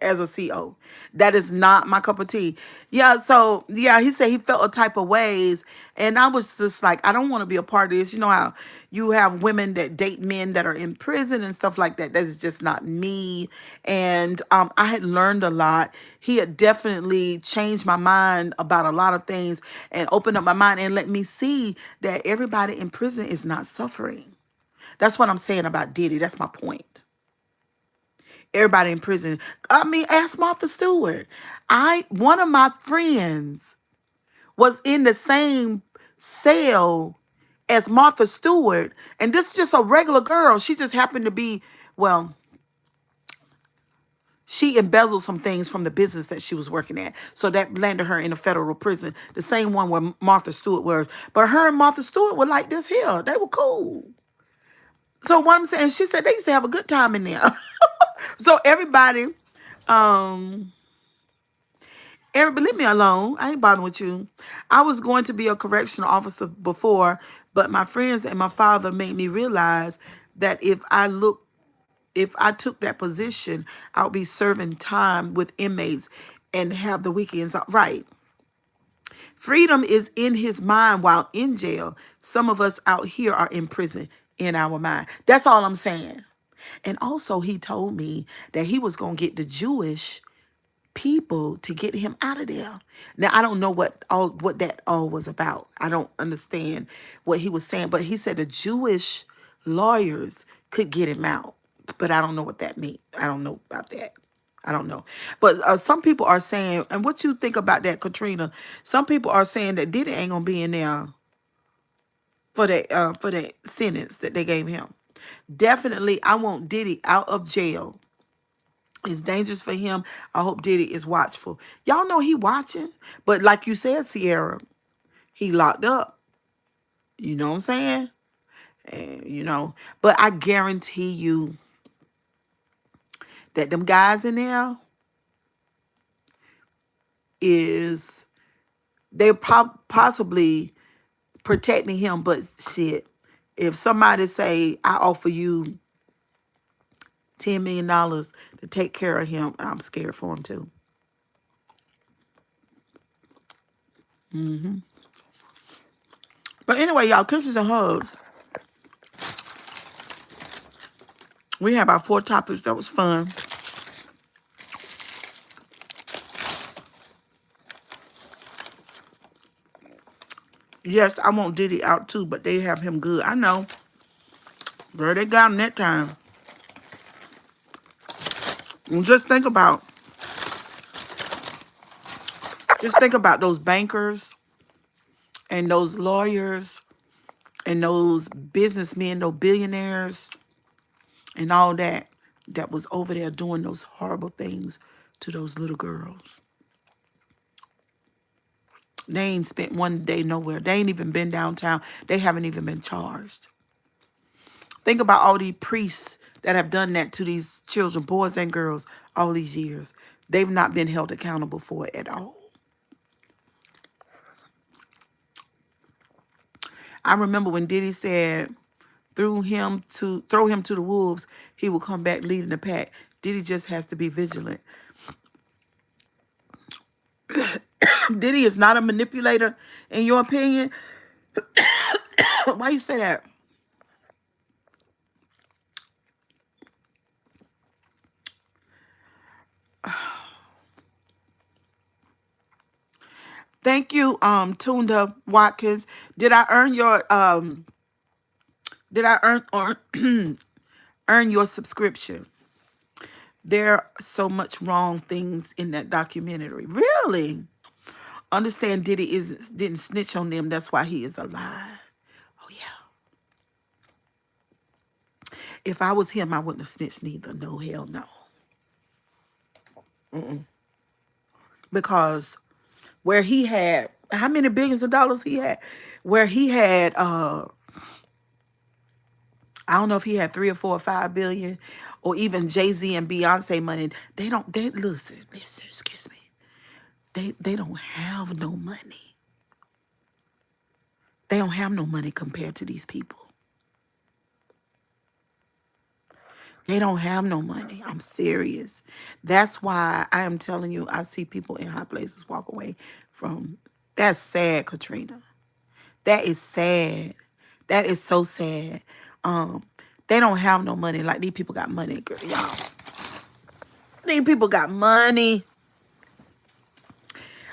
as a CO. That is not my cup of tea. Yeah, so yeah, he said he felt a type of ways, and I was just like, I don't want to be a part of this. You know how you have women that date men that are in prison and stuff like that. That is just not me. And I had learned a lot. He had definitely changed my mind about a lot of things and opened up my mind and let me see that everybody in prison is not suffering. That's what I'm saying about Diddy. That's my point. Everybody in prison. I mean, ask Martha Stewart. One of my friends was in the same cell as Martha Stewart, and this is just a regular girl. She just happened to be, well, she embezzled some things from the business that she was working at. So that landed her in a federal prison, the same one where Martha Stewart was. But her and Martha Stewart were like this here. They were cool. So what I'm saying, she said they used to have a good time in there. So um, everybody, leave me alone. I ain't bothering with you. I was going to be a correctional officer before, but my friends and my father made me realize that if I took that position, I would be serving time with inmates and have the weekends off. Right. Freedom is in his mind while in jail. Some of us out here are in prison in our mind. That's all I'm saying. And also, he told me that he was going to get the Jewish people to get him out of there. Now, I don't know what that all was about. I don't understand what he was saying, but he said the Jewish lawyers could get him out. But I don't know what that means. I don't know about that. I don't know. But some people are saying, and what you think about that, Katrina? Some people are saying that Diddy ain't gonna be in there for that sentence that they gave him. Definitely, I want Diddy out of jail. It's dangerous for him. I hope Diddy is watchful. Y'all know he watching, but like you said, Sierra, he locked up. You know what I'm saying? And, but I guarantee you that them guys in there is they possibly protecting him, but shit, if somebody say I offer you $10 million to take care of him, I'm scared for him too. But anyway, y'all, kisses and hugs. We had about 4 topics. That was fun. Yes, I want Diddy out too, but they have him good. I know. Girl, they got them that time. And just think about those bankers and those lawyers and those businessmen, those billionaires and all that was over there doing those horrible things to those little girls. They ain't spent one day nowhere. They ain't even been downtown. They haven't even been charged. Think about all these priests that have done that to these children, boys and girls, all these years. They've not been held accountable for it at all. I remember when Diddy said throw him to the wolves, he will come back leading the pack. Diddy just has to be vigilant. Diddy is not a manipulator, in your opinion. Why you say that? Thank you, Tunda Watkins. Did I earn your did I earn or earn your subscription? There are so much wrong things in that documentary. Really? Understand Diddy didn't snitch on them. That's why he is alive. Oh yeah. If I was him, I wouldn't have snitched neither. No, hell no. Because where he had how many billions of dollars he had? Where he had I don't know if he had 3 or 4 or 5 billion, or even Jay-Z and Beyonce money. They listen, excuse me. They don't have no money. They don't have no money compared to these people. They don't have no money. I'm serious. That's why I am telling you, I see people in high places walk away from. That's sad, Katrina. That is sad. That is so sad. Um, they don't have no money. Like these people got money, girl, y'all. These people got money.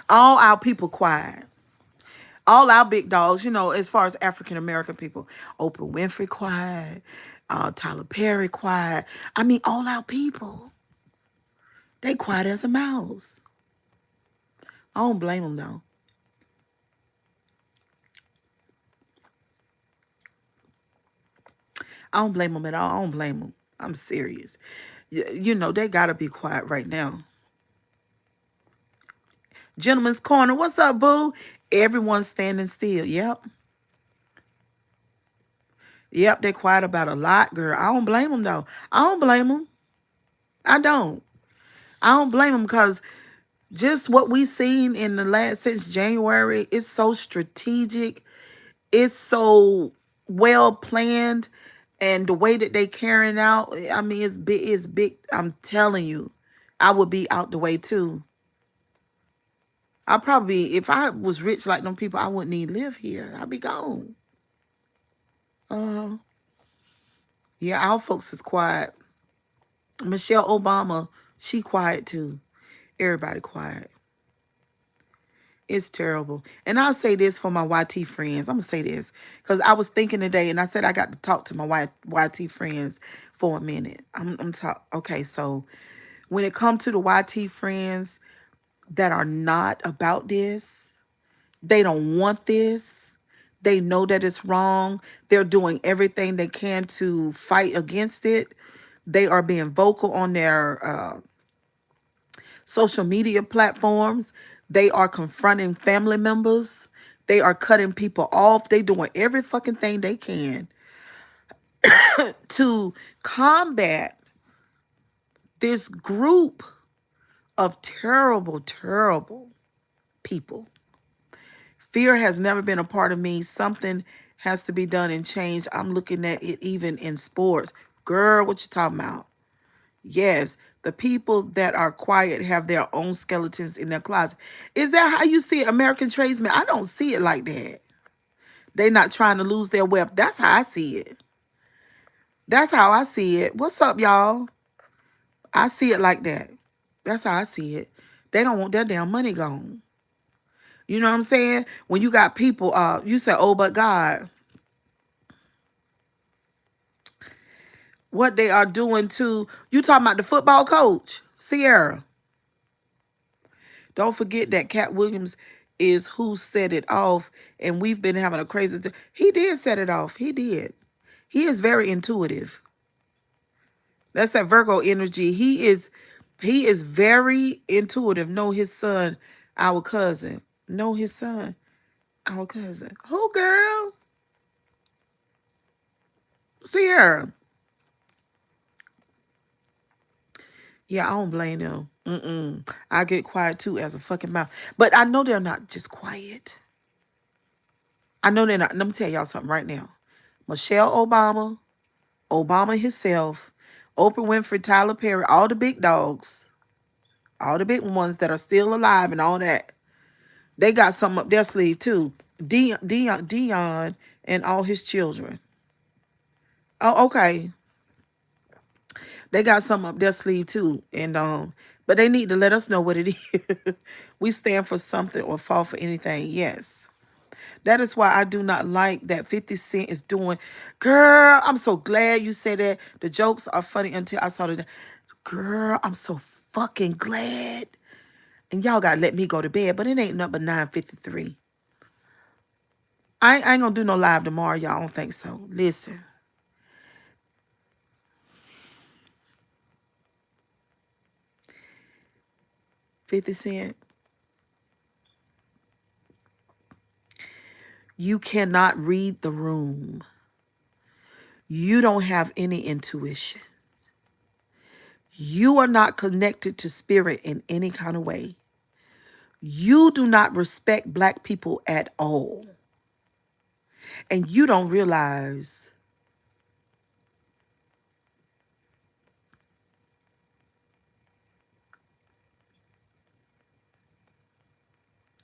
All our people quiet. All our big dogs, as far as African American people, Oprah Winfrey quiet, Tyler Perry quiet. I mean, all our people, they quiet as a mouse. I don't blame them though. I don't blame them at all. I don't blame them. I'm serious. They gotta be quiet right now. Gentleman's Corner, what's up, boo? Everyone's standing still. Yep. Yep, they quiet about a lot, girl. I don't blame them though. I don't blame them. I don't. I don't blame them because just what we seen in the last since January, it's so strategic. It's so well planned, and the way that they carrying out, I mean, it's big. It's big. I'm telling you, I would be out the way too. I probably, if I was rich like them people, I wouldn't even live here. I'd be gone. Uh, yeah, our folks is quiet. Michelle Obama, she quiet too. Everybody quiet. It's terrible. And I'll say this for my YT friends. I'm going to say this because I was thinking today and I said I got to talk to my YT friends for a minute. I'm talk. Okay, so when it comes to the YT friends that are not about this, they don't want this. They know that it's wrong. They're doing everything they can to fight against it. They are being vocal on their social media platforms. They are confronting family members. They are cutting people off. They doing every fucking thing they can to combat this group of terrible, terrible people. Fear has never been a part of me. Something has to be done and changed. I'm looking at it even in sports. Girl, what you talking about? Yes, the people that are quiet have their own skeletons in their closet. Is that how you see it, American tradesmen? I don't see it like that. They not trying to lose their wealth. That's how I see it. That's how I see it. What's up, y'all? I see it like that. That's how I see it. They don't want their damn money gone. You know what I'm saying? When you got people, you say, oh, but God. what they are doing to you. Talking about the football coach, Sierra. Don't forget that Cat Williams is who set it off, and we've been having a crazy. He did set it off. He did. He is very intuitive. That's that Virgo energy. He is very intuitive. Know his son, our cousin. Know his son, our cousin. Who, girl? Sierra. Yeah, I don't blame them. I get quiet too as a fucking mouth. But I know they're not just quiet. I know they're not. Let me tell y'all something right now. Michelle Obama, Obama himself, Oprah Winfrey, Tyler Perry, all the big dogs, all the big ones that are still alive and all that, they got something up their sleeve too. Dion and all his children. Oh, okay. They got something up their sleeve too. And but they need to let us know what it is. We stand for something or fall for anything. Yes. That is why I do not like that 50 Cent is doing. Girl, I'm so glad you said that. The jokes are funny until I saw the. Girl, I'm so fucking glad. And y'all gotta let me go to bed, but it ain't nothing but 9:53. I ain't gonna do no live tomorrow, y'all. I don't think so. Listen, 50 Cent, you cannot read the room. You don't have any intuition. You are not connected to spirit in any kind of way. You do not respect black people at all. And you don't realize,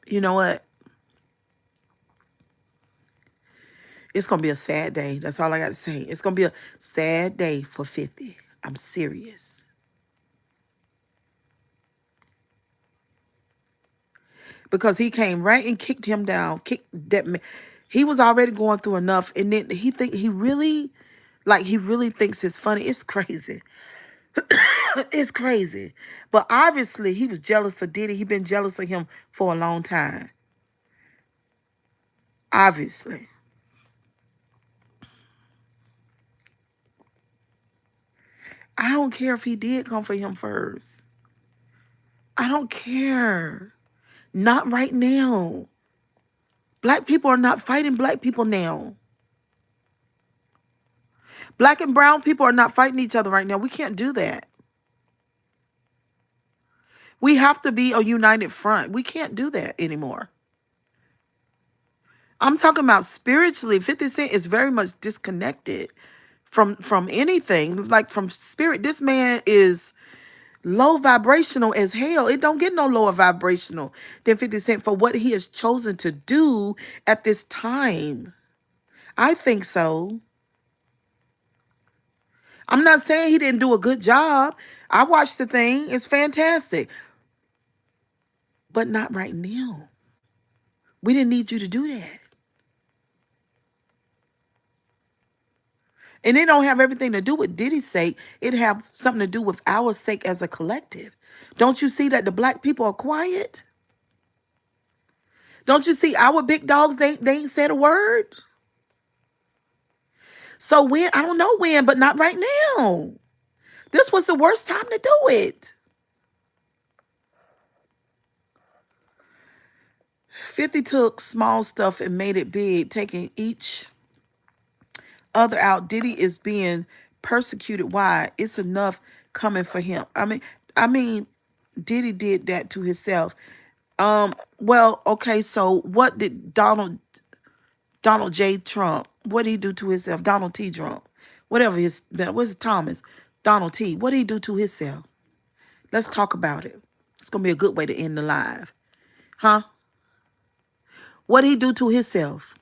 you know what? It's going to be a sad day. That's all I got to say. It's going to be a sad day for 50. I'm serious. Because he came right and kicked him down. Kicked that man. He was already going through enough. And then he really thinks it's funny. It's crazy. It's crazy. But obviously he was jealous of Diddy. He been jealous of him for a long time. Obviously. I don't care if he did come for him first. I don't care. Not right now. Black people are not fighting black people now. Black and brown people are not fighting each other right now. We can't do that. We have to be a united front. We can't do that anymore. I'm talking about spiritually. 50 Cent is very much disconnected from anything. Like from spirit. This man is low vibrational as hell. It don't get no lower vibrational than 50 Cent for what he has chosen to do at this time. I think so. I'm not saying he didn't do a good job. I watched the thing. It's fantastic. But not right now. We didn't need you to do that. And it don't have everything to do with Diddy's sake. It have something to do with our sake as a collective. Don't you see that the black people are quiet? Don't you see our big dogs, they ain't said a word? So when, I don't know when, but not right now. This was the worst time to do it. 50 took small stuff and made it big, taking each other out. Diddy is being persecuted. Why? It's enough coming for him. I mean, Diddy did that to himself. Well, okay, so what did Donald J. Trump, what did he do to himself? Donald T. Trump. Whatever what's it, Thomas? Donald T. What did he do to himself? Let's talk about it. It's gonna be a good way to end the live. Huh? What did he do to himself?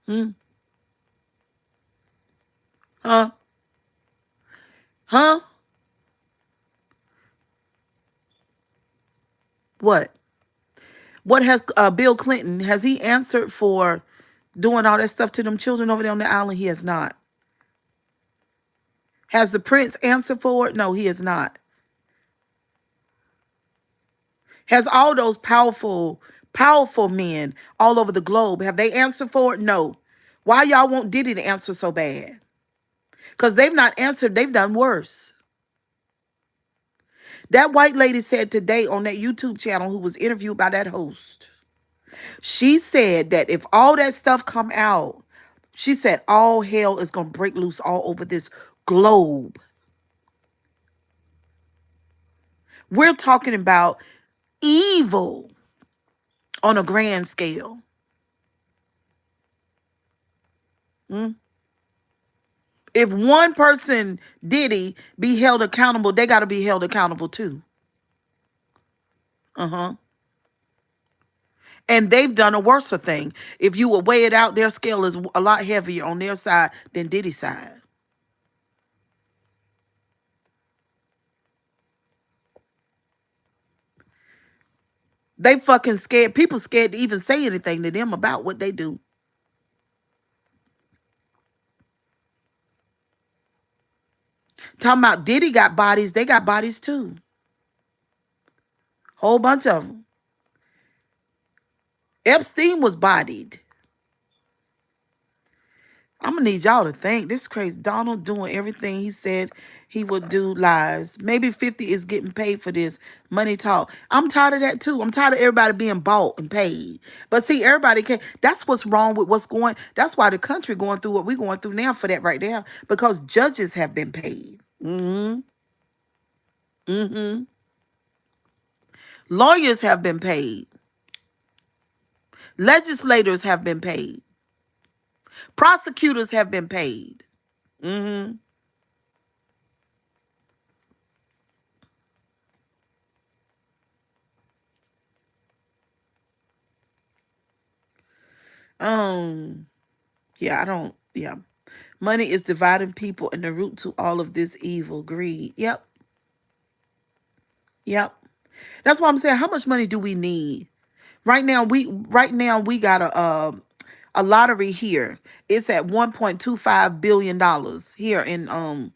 Hmm? Huh? Huh? What? What has Bill Clinton, has he answered for doing all that stuff to them children over there on the island? He has not. Has the prince answered for it? No, he has not. Has all those powerful men all over the globe, have they answered for it? No. Why y'all want Diddy to answer so bad? Because they've not answered, they've done worse. That white lady said today on that YouTube channel who was interviewed by that host, she said that if all that stuff come out, she said all hell is going to break loose all over this globe. We're talking about evil on a grand scale. Mm? If one person, Diddy, be held accountable, they got to be held accountable too. Uh-huh. And they've done a worse thing. If you would weigh it out, their scale is a lot heavier on their side than Diddy's side. They fucking scared. People scared to even say anything to them about what they do. Talking about Diddy got bodies. They got bodies too. Whole bunch of them. Epstein was bodied. I'm gonna need y'all to think. This is crazy. Donald doing everything he said he would do lies. Maybe 50 is getting paid for this money talk. I'm tired of that too. I'm tired of everybody being bought and paid. But see, everybody can. That's what's wrong with what's going. That's why the country going through what we're going through now for that right there. Because judges have been paid. Mm-hmm. Mm-hmm. Lawyers have been paid. Legislators have been paid. Prosecutors have been paid. Mm-hmm. Um. Yeah, I don't. Yeah. Money is dividing people and the root to all of this evil, greed. Yep. Yep. That's why I'm saying, how much money do we need? Right now we got a lottery here. It's at $1.25 billion here in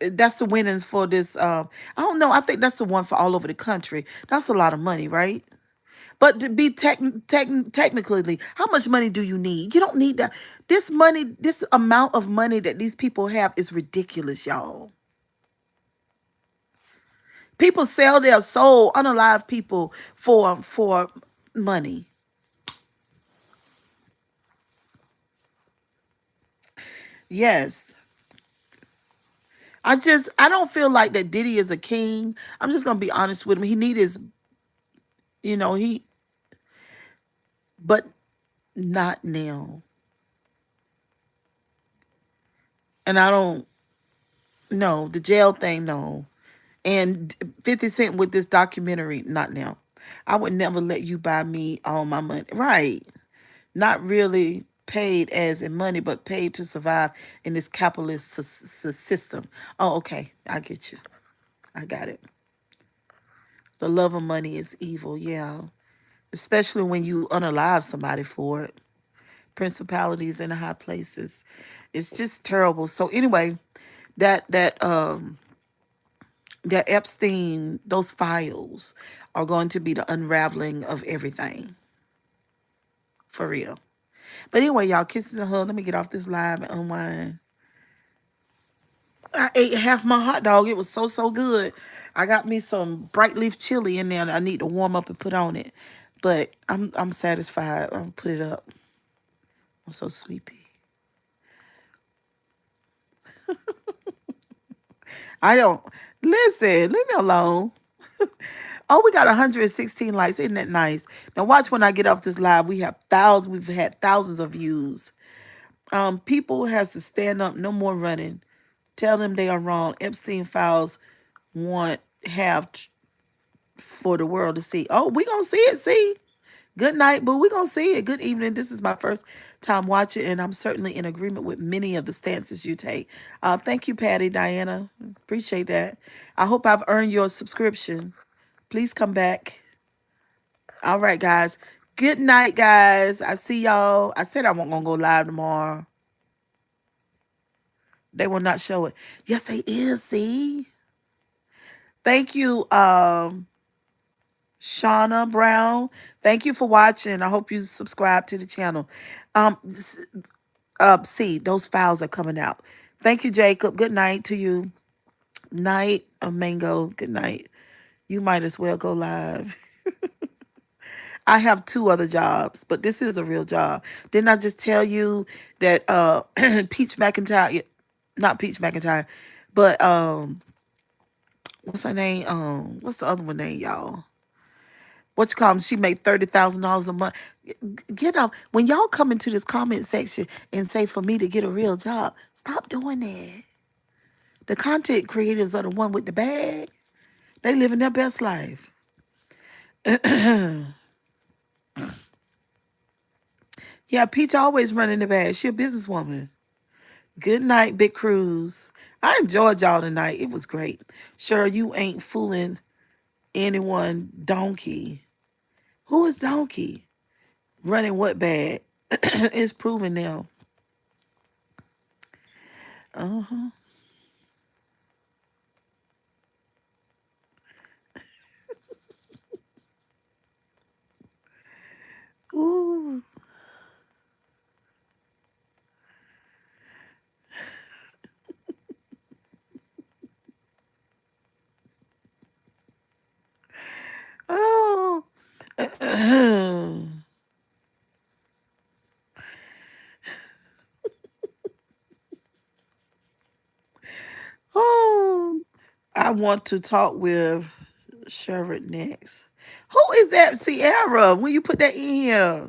that's the winnings for this I don't know, I think that's the one for all over the country. That's a lot of money, right? But to be technically, how much money do you need? You don't need that. This money, this amount of money that these people have is ridiculous, y'all. People sell their soul, unalive people for money. Yes. I don't feel like that Diddy is a king. I'm just gonna be honest with him. He need his, he, but not now. And I don't know the jail thing, no. And 50 Cent with this documentary, not now. I would never let you buy me all my money. Right. Not really paid as in money, but paid to survive in this capitalist system. Oh, okay. I get you. I got it. The love of money is evil. Yeah. Especially when you unalive somebody for it. Principalities in the high places. It's just terrible. So anyway, that that um that Epstein, those files are going to be the unraveling of everything. For real. But anyway, y'all, kisses and hugs. Let me get off this live and unwind. I ate half my hot dog. It was so good. I got me some bright leaf chili in there that I need to warm up and put on it. But I'm satisfied. I'll put it up. I'm so sleepy. I don't listen. Leave me alone. Oh, we got 116 likes. Isn't that nice? Now watch when I get off this live. We've had thousands of views. People has to stand up, no more running. Tell them they are wrong. Epstein files want have for the world to see. Oh, we gonna see it. See. Good night, boo. We gonna see it. Good evening. This is my first time watching, and I'm certainly in agreement with many of the stances you take. Thank you, Patty, Diana. Appreciate that. I hope I've earned your subscription. Please come back. All right, guys. Good night, guys. I see y'all. I said I wasn't gonna go live tomorrow. They will not show it. Yes, they is. See, thank you, Shauna Brown. Thank you for watching. I hope you subscribe to the channel. See, those files are coming out. Thank you, Jacob. Good night to you. Night, a mango. Good night. You might as well go live. I have two other jobs, but this is a real job. Didn't I just tell you that Peach McIntyre, not Peach McIntyre, but what's her name? What's the other one name, y'all? What you call them? She made $30,000 a month. Get up when y'all come into this comment section and say for me to get a real job. Stop doing that. The content creators are the one with the bag. They living their best life. Yeah, Peach always running the bag. She a businesswoman. Good night, Big Cruise. I enjoyed y'all tonight. It was great. Sure, you ain't fooling anyone, Donkey. Who is Donkey? Running what bag? It's proven now. Uh-huh. Ooh. Oh. Oh. I want to talk with Sherwood next. Who is that, Sierra? When you put that in here,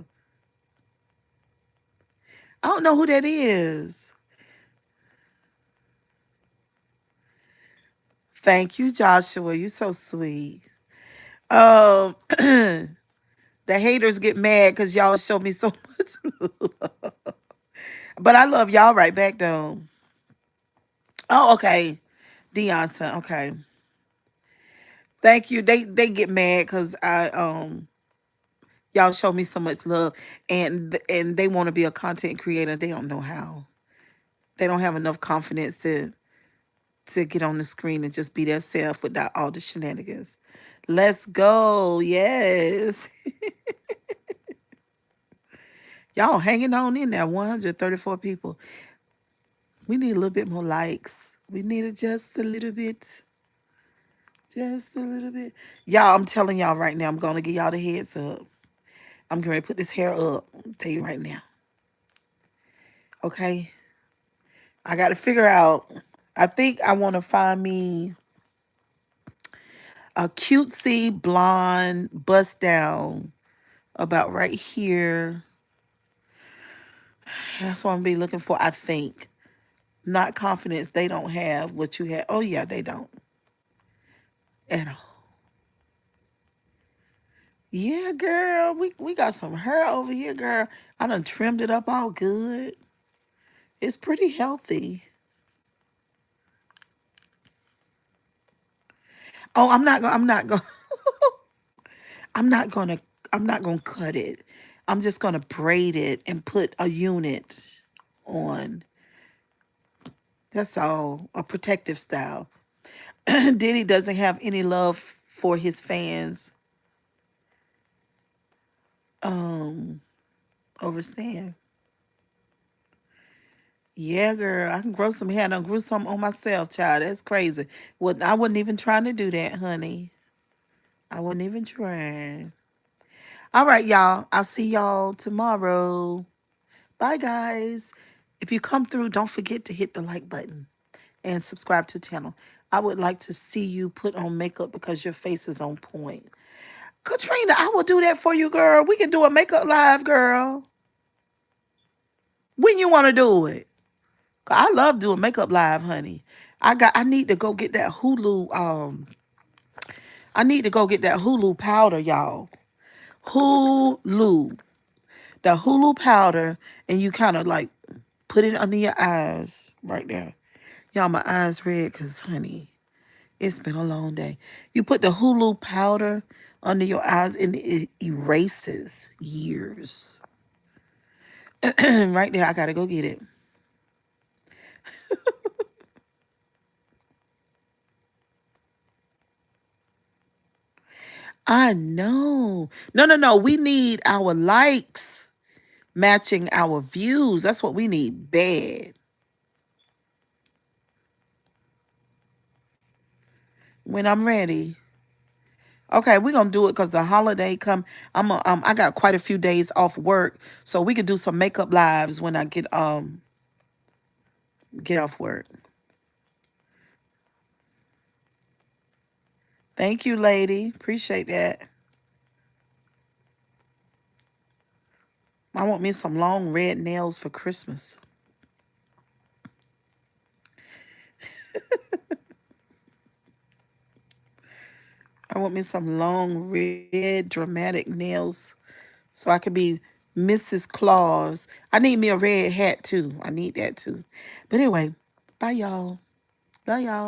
I don't know who that is. Thank you, Joshua. You so sweet. The haters get mad because y'all show me so much love. But I love y'all right back though. Oh, okay. Deonson, okay. Thank you. They get mad because I y'all show me so much love and they want to be a content creator. They don't know how. They don't have enough confidence to get on the screen and just be their self without all the shenanigans. Let's go. Yes. Y'all hanging on in there. 134 people. We need a little bit more likes. We need it just a little bit. Just a little bit. Y'all, I'm telling y'all right now, I'm going to give y'all the heads up. I'm going to put this hair up. I'll tell you right now. Okay? I got to figure out. I think I want to find me a cutesy blonde bust down about right here. That's what I'm be looking for, I think. Not confidence. They don't have what you have. Oh, yeah, they don't. At all. Yeah, girl. We got some hair over here, girl. I done trimmed it up all good. It's pretty healthy. Oh, I'm not going I'm not gonna I'm not gonna cut it. I'm just gonna braid it and put a unit on. That's all. A protective style. Diddy doesn't have any love for his fans. Um, Overstand. Yeah, girl. I can grow some hair. I done grew some on myself, child. That's crazy. Well, I wasn't even trying to do that, honey. I wasn't even trying. All right, y'all. I'll see y'all tomorrow. Bye, guys. If you come through, don't forget to hit the like button and subscribe to the channel. I would like to see you put on makeup because your face is on point. Katrina, I will do that for you, girl. We can do a makeup live, girl. When you want to do it. I love doing makeup live, honey. I need to go get that Hulu. I need to go get that Hulu powder, y'all. Hulu. The Hulu powder, and you kind of like put it under your eyes right there. Y'all, my eyes red because, honey, it's been a long day. You put the Hulu powder under your eyes and it erases years. Right there, I gotta go get it. I know. No, no, no. We need our likes matching our views. That's what we need bad. When I'm ready. Okay, we're gonna do it because the holiday come. I got quite a few days off work, so we could do some makeup lives when I get off work. Thank you, lady. Appreciate that. I want me some long red nails for Christmas. I want me some long red dramatic nails so I could be Mrs. Claus. I need me a red hat too. I need that too. But anyway, bye y'all. Love y'all.